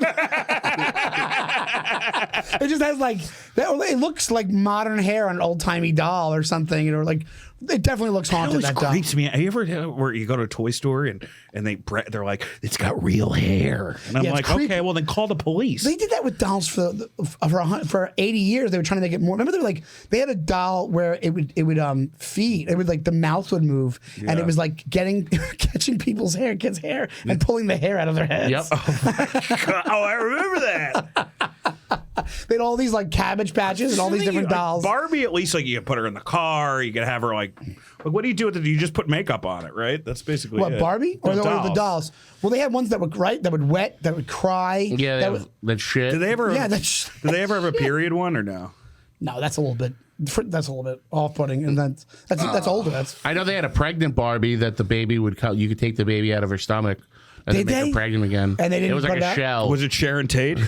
it just has like, it looks like modern hair on an old-timey doll or something, or like, it definitely looks haunted. That doll. Creeps me. Have you ever where you go to a toy store and they're like, it's got real hair, and I'm Yeah, it's like, creepy. okay, well then call the police. They did that with dolls for 80 years. They were trying to make it more. Remember, they had a doll where it would feed. It would like the mouth would move, and it was like catching people's kids' hair, and pulling the hair out of their heads. Yep. Oh, I remember that. They had all these like Cabbage Patches and all these different dolls. Barbie, at least, like you can put her in the car. You can have her like what do you do with it? You just put makeup on it, right? That's basically What, it. Barbie or the dolls? Well, they had ones that would wet, that would cry. Yeah, that shit. Did they ever? Yeah, did they ever have a period one or no? No, that's a little bit off-putting, and that's older. I know they had a pregnant Barbie that the baby would cut. You could take the baby out of her stomach and Did then make they? her pregnant again. And they didn't It was like put it a out? shell. Was it Sharon Tate?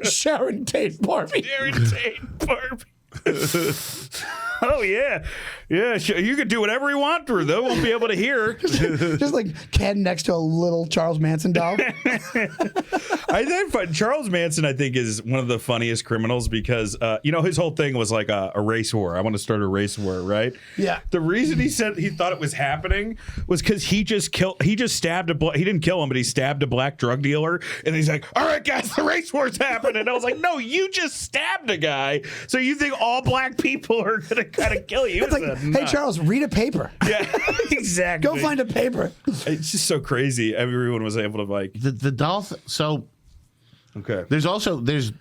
Sharon Tate Barbie. Sharon Tate Barbie. Oh yeah, you could do whatever you want to her. They won't be able to hear. Just like Ken next to a little Charles Manson doll. I think Charles Manson, I think, is one of the funniest criminals because his whole thing was like a race war. I want to start a race war, right? Yeah. The reason he said he thought it was happening was because he just stabbed he didn't kill him, but he stabbed a black drug dealer, and he's like, "All right, guys, the race war's happening." And I was like, "No, you just stabbed a guy, so you think all black people are gonna kind of kill you?" It's like, hey, Charles, read a paper. Yeah, exactly. Go find a paper. It's just so crazy. Everyone was able to like. The doll. So Okay. there's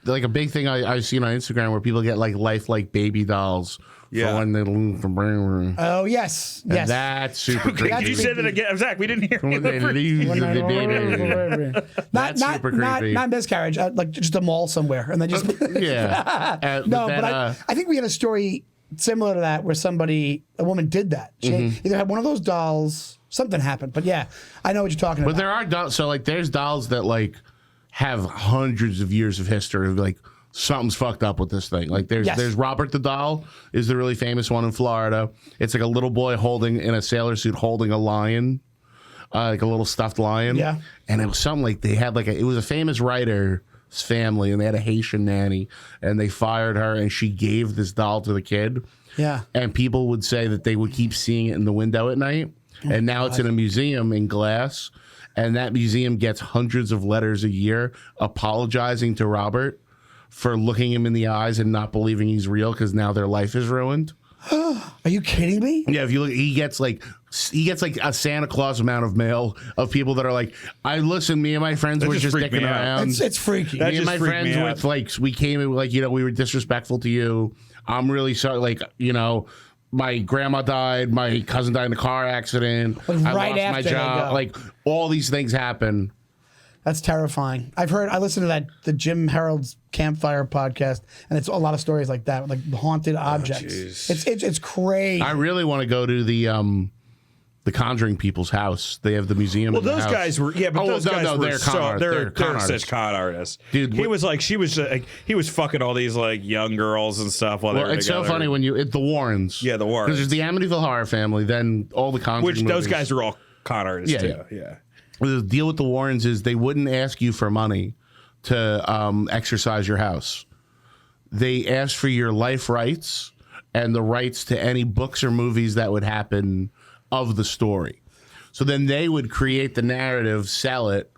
like a big thing I've seen on Instagram where people get like lifelike baby dolls. Yeah. For when they from. Oh, yes. Yes. That's super Okay, creepy. could you say that again, Zach? We didn't hear you. When they leave the baby. not, That's super creepy. not miscarriage, like just a mall somewhere. And then just. Yeah. No, but I think we had a story similar to that where a woman did that. She either had one of those dolls, something happened. But yeah, I know what you're talking But about. there are dolls. So like, there's dolls that like have hundreds of years of history. Like something's fucked up with this thing. Like there's Robert the doll is the really famous one in Florida. It's like a little boy in a sailor suit holding a lion, like a little stuffed lion. Yeah. And it was something like they had it was a famous writer's family, and they had a Haitian nanny, and they fired her, and she gave this doll to the kid. Yeah. And people would say that they would keep seeing it in the window at night. And now it's in a museum in glass. And that museum gets hundreds of letters a year apologizing to Robert for looking him in the eyes and not believing he's real because now their life is ruined. Are you kidding me? Yeah, if you look, he gets like a Santa Claus amount of mail of people that are like, me and my friends were just freaked me dicking out. around. It's freaky. That Me and just my freaked friends me were out. like, we came in like, we were disrespectful to you. I'm really sorry. Like, my grandma died. My cousin died in a car accident. Like, I right lost my after they job. go. Like, all these things happen. That's terrifying. I listened to the Jim Harold's Campfire podcast, and it's a lot of stories like that, like haunted objects. It's crazy. I really want to go to the Conjuring people's house. They have the museum. Well, in the those house. guys were those guys were they're such con artists. Dude, he was fucking all these like young girls and stuff while they were it's together. so funny when the Warrens. Yeah, the Warrens. Because there's the Amityville Horror family, then all the Conjuring Which those movies. guys were all con artists Yeah, too. yeah. Yeah. The deal with the Warrens is they wouldn't ask you for money to exercise your house. They asked for your life rights and the rights to any books or movies that would happen of the story. So then they would create the narrative, sell it,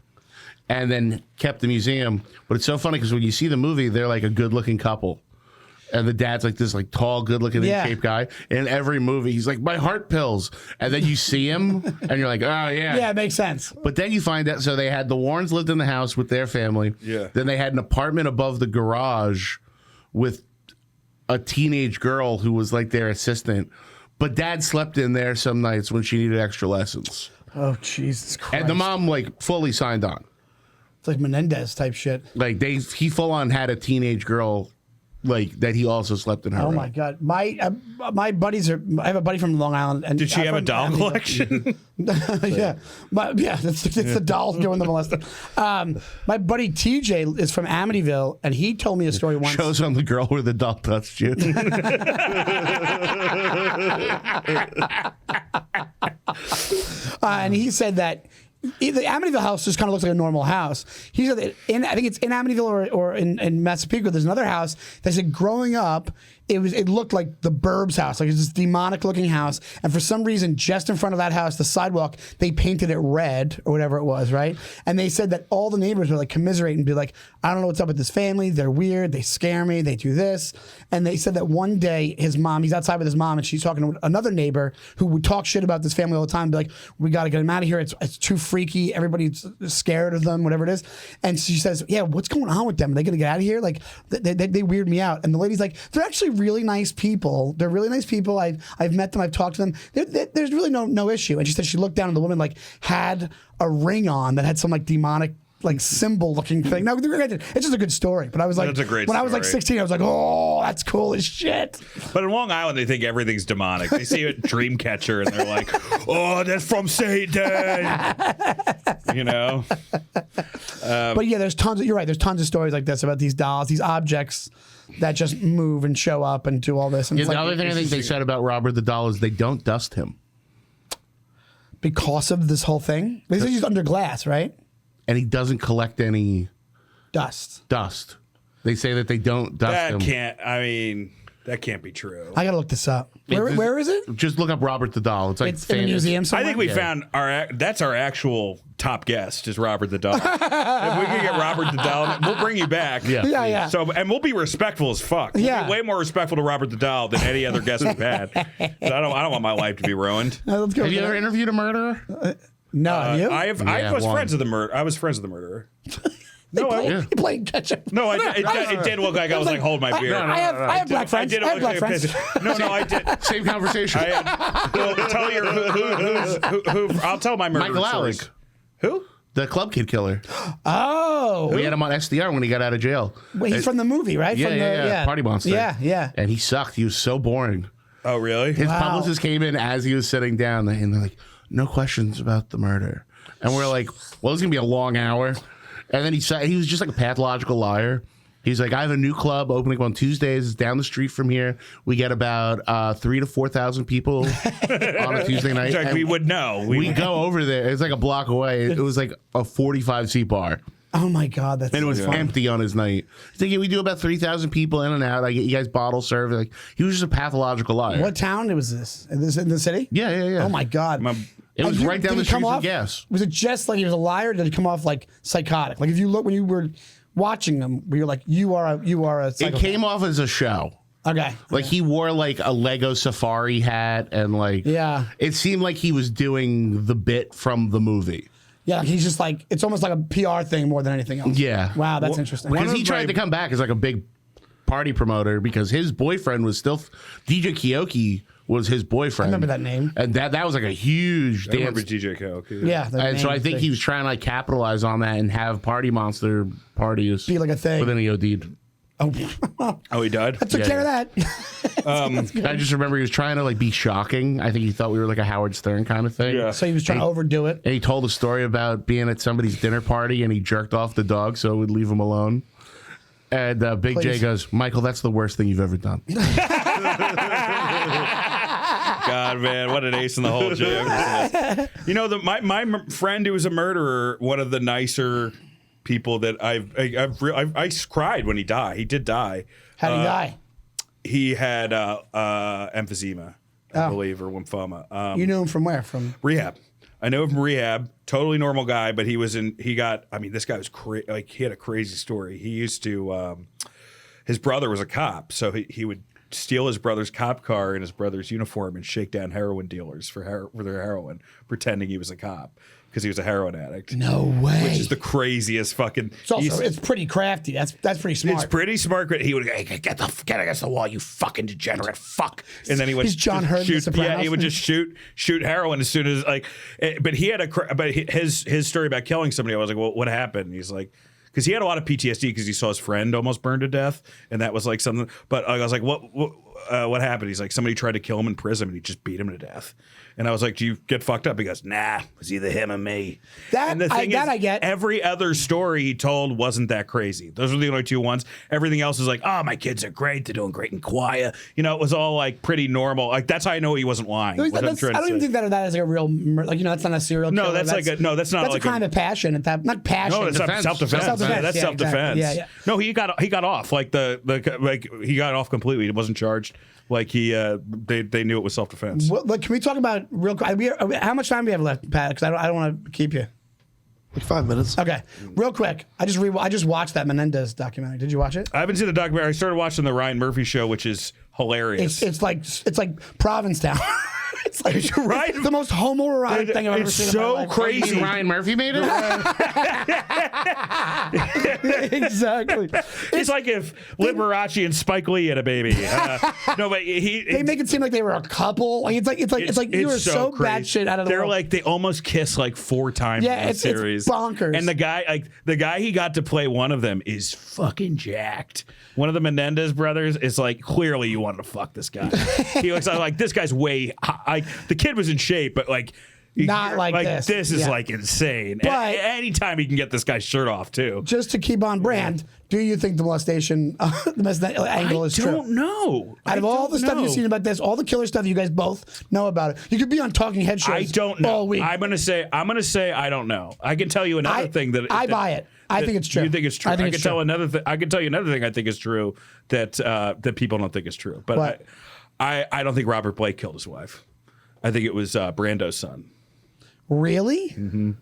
and then kept the museum. But it's so funny because when you see the movie, they're like a good-looking couple. And the dad's like this like tall, good-looking, in-shape guy. In every movie, he's like, my heart pills. And then you see him, and you're like, oh, yeah. Yeah, it makes sense. But then you find out, so they had the Warrens lived in the house with their family. Yeah. Then they had an apartment above the garage with a teenage girl who was like their assistant. But dad slept in there some nights when she needed extra lessons. Oh, Jesus Christ. And the mom, like, fully signed on. It's like Menendez type shit. Like, he full on had a teenage girl, like, that he also slept in her Oh room. my God, my buddies are. I have a buddy from Long Island, and Did she have a doll collection? yeah, that's the dolls doing the molesting. My buddy TJ is from Amityville, and he told me a story once. Shows on the girl where the doll touched you. And he said that the Amityville house just kind of looks like a normal house. He said that I think it's in Amityville or in Massapequa, there's another house that said growing up, it looked like the Burbs house, like it's this demonic looking house. And for some reason, just in front of that house, the sidewalk, they painted it red or whatever it was, right? And they said that all the neighbors would like commiserate and be like, I don't know what's up with this family. They're weird. They scare me. They do this. And they said that one day his mom, he's outside with his mom, and she's talking to another neighbor who would talk shit about this family all the time, be like, we got to get them out of here. It's too freaky. Everybody's scared of them, whatever it is. And she says, yeah, what's going on with them? Are they going to get out of here? Like, they weird me out. And the lady's like, they're actually really nice people. They're really nice people. I've met them. I've talked to them. There's really no issue. And she said she looked down and the woman like had a ring on that had some like demonic like symbol looking thing. Now, it's just a good story. But I was like, That's a great when I was like story. 16, I was like, oh, that's cool as shit. But in Long Island, they think everything's demonic. They see a dream catcher and they're like, oh, that's from Satan. You know? But yeah, you're right. There's tons of stories like this about these dolls, these objects that just move and show up and do all this. And Yeah, it's the like, other thing I think they said about Robert the Doll is they don't dust him. because of this whole thing, they say he's under glass, right? And he doesn't collect any Dust. dust. They say that they don't dust him. That can't be true. I gotta look this up. Where is it? Just look up Robert the Doll. It's like It's in a famous. museum I somewhere. think we found that's our actual top guest is Robert the Doll. If we can get Robert the Doll, we'll bring you back. Yeah. Yeah. So and we'll be respectful as fuck. We'll Yeah. be way more respectful to Robert the Doll than any other guest we've had. 'Cause I don't want my life to be ruined. Let's go. Have you ever interviewed a murderer? No, have you? I was one. friends with the murderer. I was friends with the murderer. No, You playing catch up. No, it did look like I was like holding my beer. I have black friends. I have black friends. No, I did. Same conversation. Well, tell your who. I'll tell my murder Michael stories. Alec, Who? the club kid killer. Oh, We had him on SDR when he got out of jail. wait, he's from the movie, right? Yeah, from yeah. Party Monster. Yeah. And he sucked. He was so boring. Oh, really? His Wow. publicist came in as he was sitting down, and they're like, "No questions about the murder." And we're like, "Well, it's gonna be a long hour." And then he was just like a pathological liar. He's like, "I have a new club opening on Tuesdays. It's down the street from here. We get about 3,000 to 4,000 people on a Tuesday night. It's like And we would know. we go over there. It's like a block away. It was like a 45-seat bar, Oh my God, that's and it was fun. empty on his night. He's like, yeah, we do about 3,000 people in and out. I get you guys bottle served. Like, he was just a pathological liar. What town was this? Is this in the city? Yeah. Oh my God. It was right down Did the he come street from off- Gas. Was it just like he was a liar? Or did it come off like psychotic? Like if you look when you were watching him, where you're like, you are a It psychopath. came off as a show. Okay. Like he wore like a Lego safari hat and like Yeah. It seemed like he was doing the bit from the movie. Yeah, like he's just like, it's almost like a PR thing more than anything else. Yeah. Wow, that's interesting. Because he tried to come back as like a big party promoter because his boyfriend was still DJ Kioki was his boyfriend. I remember that name. And that was like a huge I remember dance. DJ Kioki. Yeah. the And so name I think thing. he was trying to like capitalize on that and have Party Monster parties Be like a thing. But then he OD'd. Oh, he died? I took care of that. I just remember he was trying to like be shocking. I think he thought we were like a Howard Stern kind of thing. Yeah. So he was trying to overdo it. And he told a story about being at somebody's dinner party and he jerked off the dog so it would leave him alone. And Big J Please. goes, Michael, that's the worst thing you've ever done. God, man, what an ace in the hole, Jay. You know, my friend who was a murderer, one of the nicer people that I cried when he died. He did die. How did he die? He had emphysema, I believe, or lymphoma. You knew him from where? From Rehab. I know him from rehab. Totally normal guy, but this guy was crazy. Like, he had a crazy story. He used to, his brother was a cop, so he would steal his brother's cop car in his brother's uniform and shake down heroin dealers for their heroin, pretending he was a cop because he was a heroin addict. No way. Which is the craziest fucking. It's pretty crafty. That's pretty smart. It's pretty smart. But he would get against the wall, you fucking degenerate fuck. And then he would. He's John Hurt in The Sopranos. Yeah, he would just shoot heroin as soon as like. But he had his story about killing somebody. I was like, well, what happened? He's like. Because he had a lot of PTSD because he saw his friend almost burned to death, and that was like something. But I was like, what happened? He's like, somebody tried to kill him in prison, and he just beat him to death. And I was like, do you get fucked up? He goes, nah, it was either him or me. I get. Every other story he told wasn't that crazy. Those were the only two ones. Everything else is like, oh, my kids are great. They're doing great in choir. You know, it was all like pretty normal. Like, that's how I know he wasn't lying. I don't even think that is like a real, that's not a serial killer. No, that's not that's like a kind of passion. Not passion. No, that's self-defense. That's self-defense. Exactly. Yeah. No, he got off. Like he got off completely. He wasn't charged. Like they knew it was self-defense. Well, can we talk about real quick? How much time do we have left, Pat? Because I don't want to keep you. Like 5 minutes. Okay, real quick. I just watched that Menendez documentary. Did you watch it? I haven't seen the documentary. I started watching the Ryan Murphy show, which is hilarious. It's like Provincetown. It's like right? the most homoerotic thing I've ever seen. It's so crazy. Ryan Murphy made it. Exactly. It's like if Liberace and Spike Lee had a baby. No, but they make it seem like they were a couple. Like it's like you were so batshit out of the They're world. like they almost kiss like 4 times in the series. It's bonkers. And the guy he got to play one of them is fucking jacked. One of the Menendez brothers is like, clearly you wanted to fuck this guy. He looks like this guy's way. The kid was in shape, but like. Not like this. This is like insane. But anytime he can get this guy's shirt off too. Just to keep on brand, do you think the molestation angle is true? I don't know. Out of all the stuff you've seen about this, all the killer stuff you guys both know about it, you could be on Talking Head shows. I don't know. All week. I'm gonna say I don't know. I can tell you another thing that I buy it. I think it's true. You think it's true? I think I can tell another thing. I can tell you another thing I think is true that people don't think is true. But I don't think Robert Blake killed his wife. I think it was Brando's son. Really? Mm-hmm.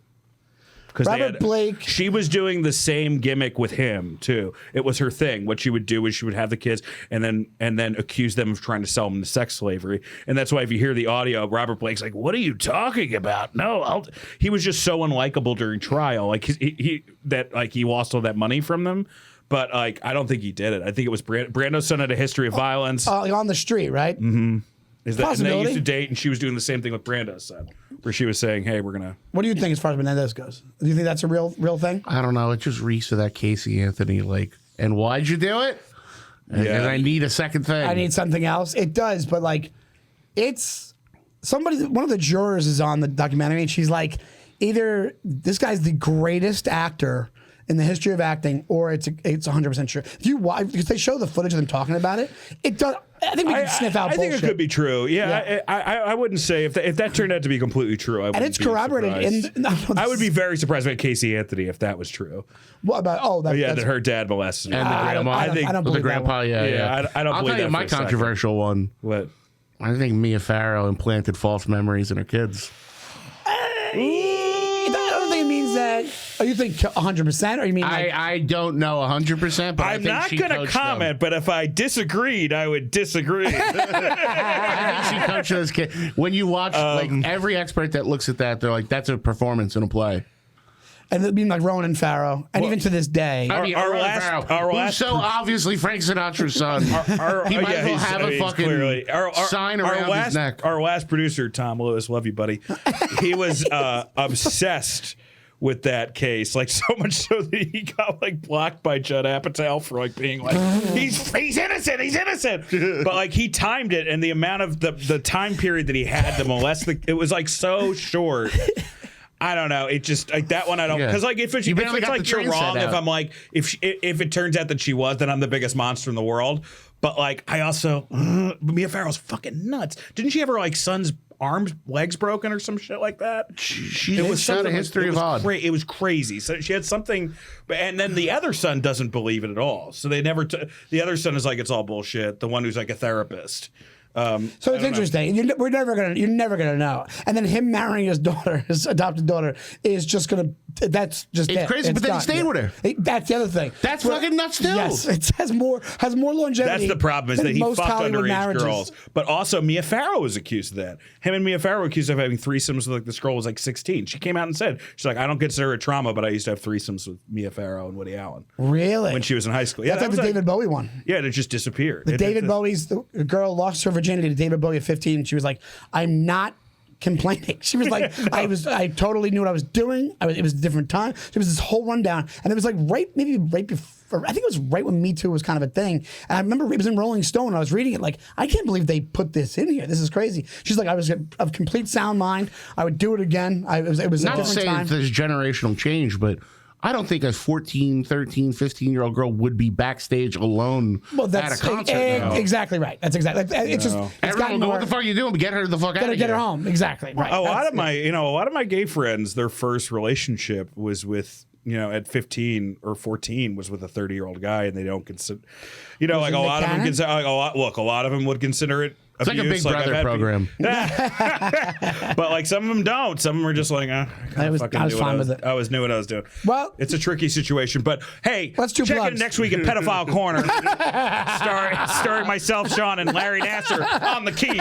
Because Robert Blake. She was doing the same gimmick with him too. It was her thing. What she would do is she would have the kids and then accuse them of trying to sell them to sex slavery. And that's why if you hear the audio, Robert Blake's like, "What are you talking about?" No, he was just so unlikable during trial. Like he lost all that money from them. But like, I don't think he did it. I think it was Brando's son had a history of violence on the street, right? Mm-hmm. And they used to Possibility. date, and she was doing the same thing with Brando's son, where she was saying, "Hey, we're gonna." What do you think as far as Menendez goes? Do you think that's a real thing? I don't know. It just reeks of that Casey Anthony. Like, and why'd you do it? And I need a second thing. I need something else. It does, but like, it's somebody. One of the jurors is on the documentary, and she's like, either this guy's the greatest actor in the history of acting, or it's 100% true. Because they show the footage of them talking about it. It does. I think we can sniff out bullshit. I think it could be true. Yeah. I wouldn't say if that turned out to be completely true. And it's corroborated. I would be very surprised by Casey Anthony if that was true. What about? That her dad molested her. And the grandma. I don't believe the grandpa. that Yeah. I don't I'll believe tell you that my for a controversial one. What? I think Mia Farrow implanted false memories in her kids. I don't think it means that. Oh, you think 100%, or you mean? Like, I don't know 100%, but I'm not going to comment. But if I disagreed, I would disagree. I think she coached those kids. When you watch, like every expert that looks at that, they're like, "That's a performance in a play." and it'd be like Ronan Farrow, and even to this day, our last, so obviously Frank Sinatra's son. He might as well have a fucking clearly. Sign around his neck. Our last producer, Tom Lewis, love you, buddy. He was obsessed with that case, like so much so that he got like blocked by Judd Apatow for like being like he's innocent, but like he timed it, and the amount of the time period that he had to molest it was like so short. I don't know. It just like that one. I don't because like if it's like you're wrong. If I'm like if it turns out that she was, then I'm the biggest monster in the world. But like I also Mia Farrow's fucking nuts. Didn't she have her like son's arms, legs broken or some shit like that? It was a history of odd. It was crazy. So she had something, and then the other son doesn't believe it at all. So they never. The other son is like it's all bullshit. The one who's like a therapist. So it's interesting. You're never gonna know. And then him marrying his daughter, his adopted daughter, is just gonna. That's just It's crazy, but then he stayed with her. That's the other thing. That's fucking nuts too. Yes, it has more longevity. That's the problem, is than that he most fucked Hollywood underage marriages. girls. But also, Mia Farrow was accused of that. Him and Mia Farrow were accused of having threesomes with, like, this girl was like 16. She came out and said, she's like, I don't consider it trauma, but I used to have threesomes with Mia Farrow and Woody Allen. Really? When she was in high school. Yeah, That's like the David Bowie one. Yeah, it just disappeared. David Bowie's the girl lost her virginity to David Bowie at 15. And she was like, I'm not complaining. She was like, no. I totally knew what I was doing. It was a different time. There was this whole rundown, and it was like right before. I think it was right when Me Too was kind of a thing. And I remember it was in Rolling Stone. And I was reading it like, I can't believe they put this in here. This is crazy. She's like, I was of complete sound mind. I would do it again. It was not a different to say time. that there's generational change, but I don't think a 14, 13, 15-year-old girl would be backstage alone at a concert. Exactly right. That's exactly. It's just. Everyone will go, what the fuck are you doing? Get her the fuck out of here. Get her home. Exactly. Right. A lot of my gay friends, their first relationship was with, at 15 or 14 was with a 30-year-old guy, and they don't consider, like a lot of them consider. A lot of them would consider it. It's abuse. like a Big Brother program. But like some of them don't. Some of them are just like, I was fine with it. I knew what I was doing. Well, it's a tricky situation. But hey, let's do check plugs. in next week at Pedophile Corner, starring myself, Sean, and Larry Nasser on the keys.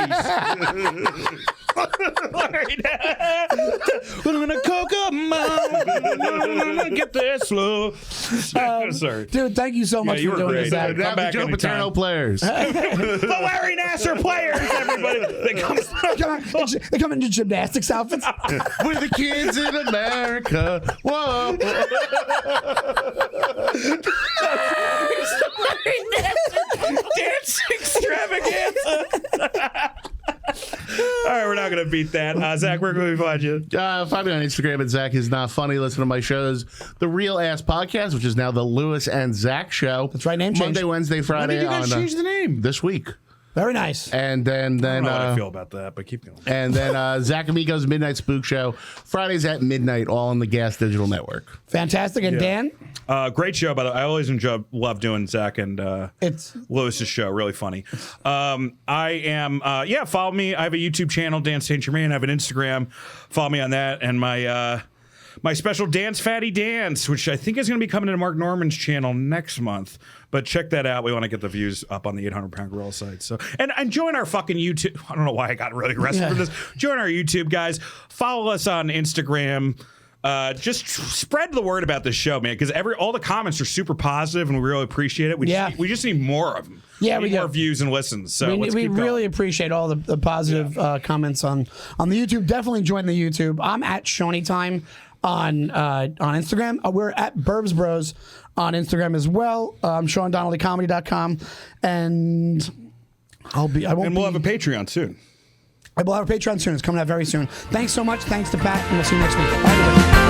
We're gonna coke up, mom. Get this slow. Sorry, dude. Thank you so much for doing this. Come back Joe Paterno players. The Larry Nasser players, everybody. They come in gymnastics outfits. We're the kids in America. Whoa. Dance extravaganza. All right, we're not going to beat that. Zach, where can we find you? Find me on Instagram at Zach is not funny. Listen to my shows, The Real Ass Podcast, which is now the Lewis and Zach Show. That's right, name change. Monday, Wednesday, Friday. When did you guys change the name? This week. Very nice. And then I don't know how I feel about that, but keep going. And then Zac Amico's Midnight Spook Show, Fridays at midnight, all on the Gas Digital Network. Fantastic. And Dan? Great show, by the way. I always love doing Zach and Lewis's show. Really funny. I am, follow me. I have a YouTube channel, Dan St. Germain. I have an Instagram. Follow me on that. And my special Dance Fatty Dance, which I think is going to be coming to Mark Norman's channel next month. But check that out. We want to get the views up on the 800-Pound Gorilla site. So, and join our fucking YouTube. I don't know why I got really arrested for this. Join our YouTube, guys. Follow us on Instagram. Just spread the word about this show, man, because all the comments are super positive, and we really appreciate it. We just need more of them. Yeah, we need more views and listens. So we really appreciate all the positive comments on the YouTube. Definitely join the YouTube. I'm at Shoney Time on Instagram. We're at Burbs Bros on Instagram as well. I'm SeanDonnellyComedy.com, and we'll have a Patreon soon. I will have a Patreon soon. It's coming out very soon. Thanks so much. Thanks to Pat, and we'll see you next week. Bye, everybody.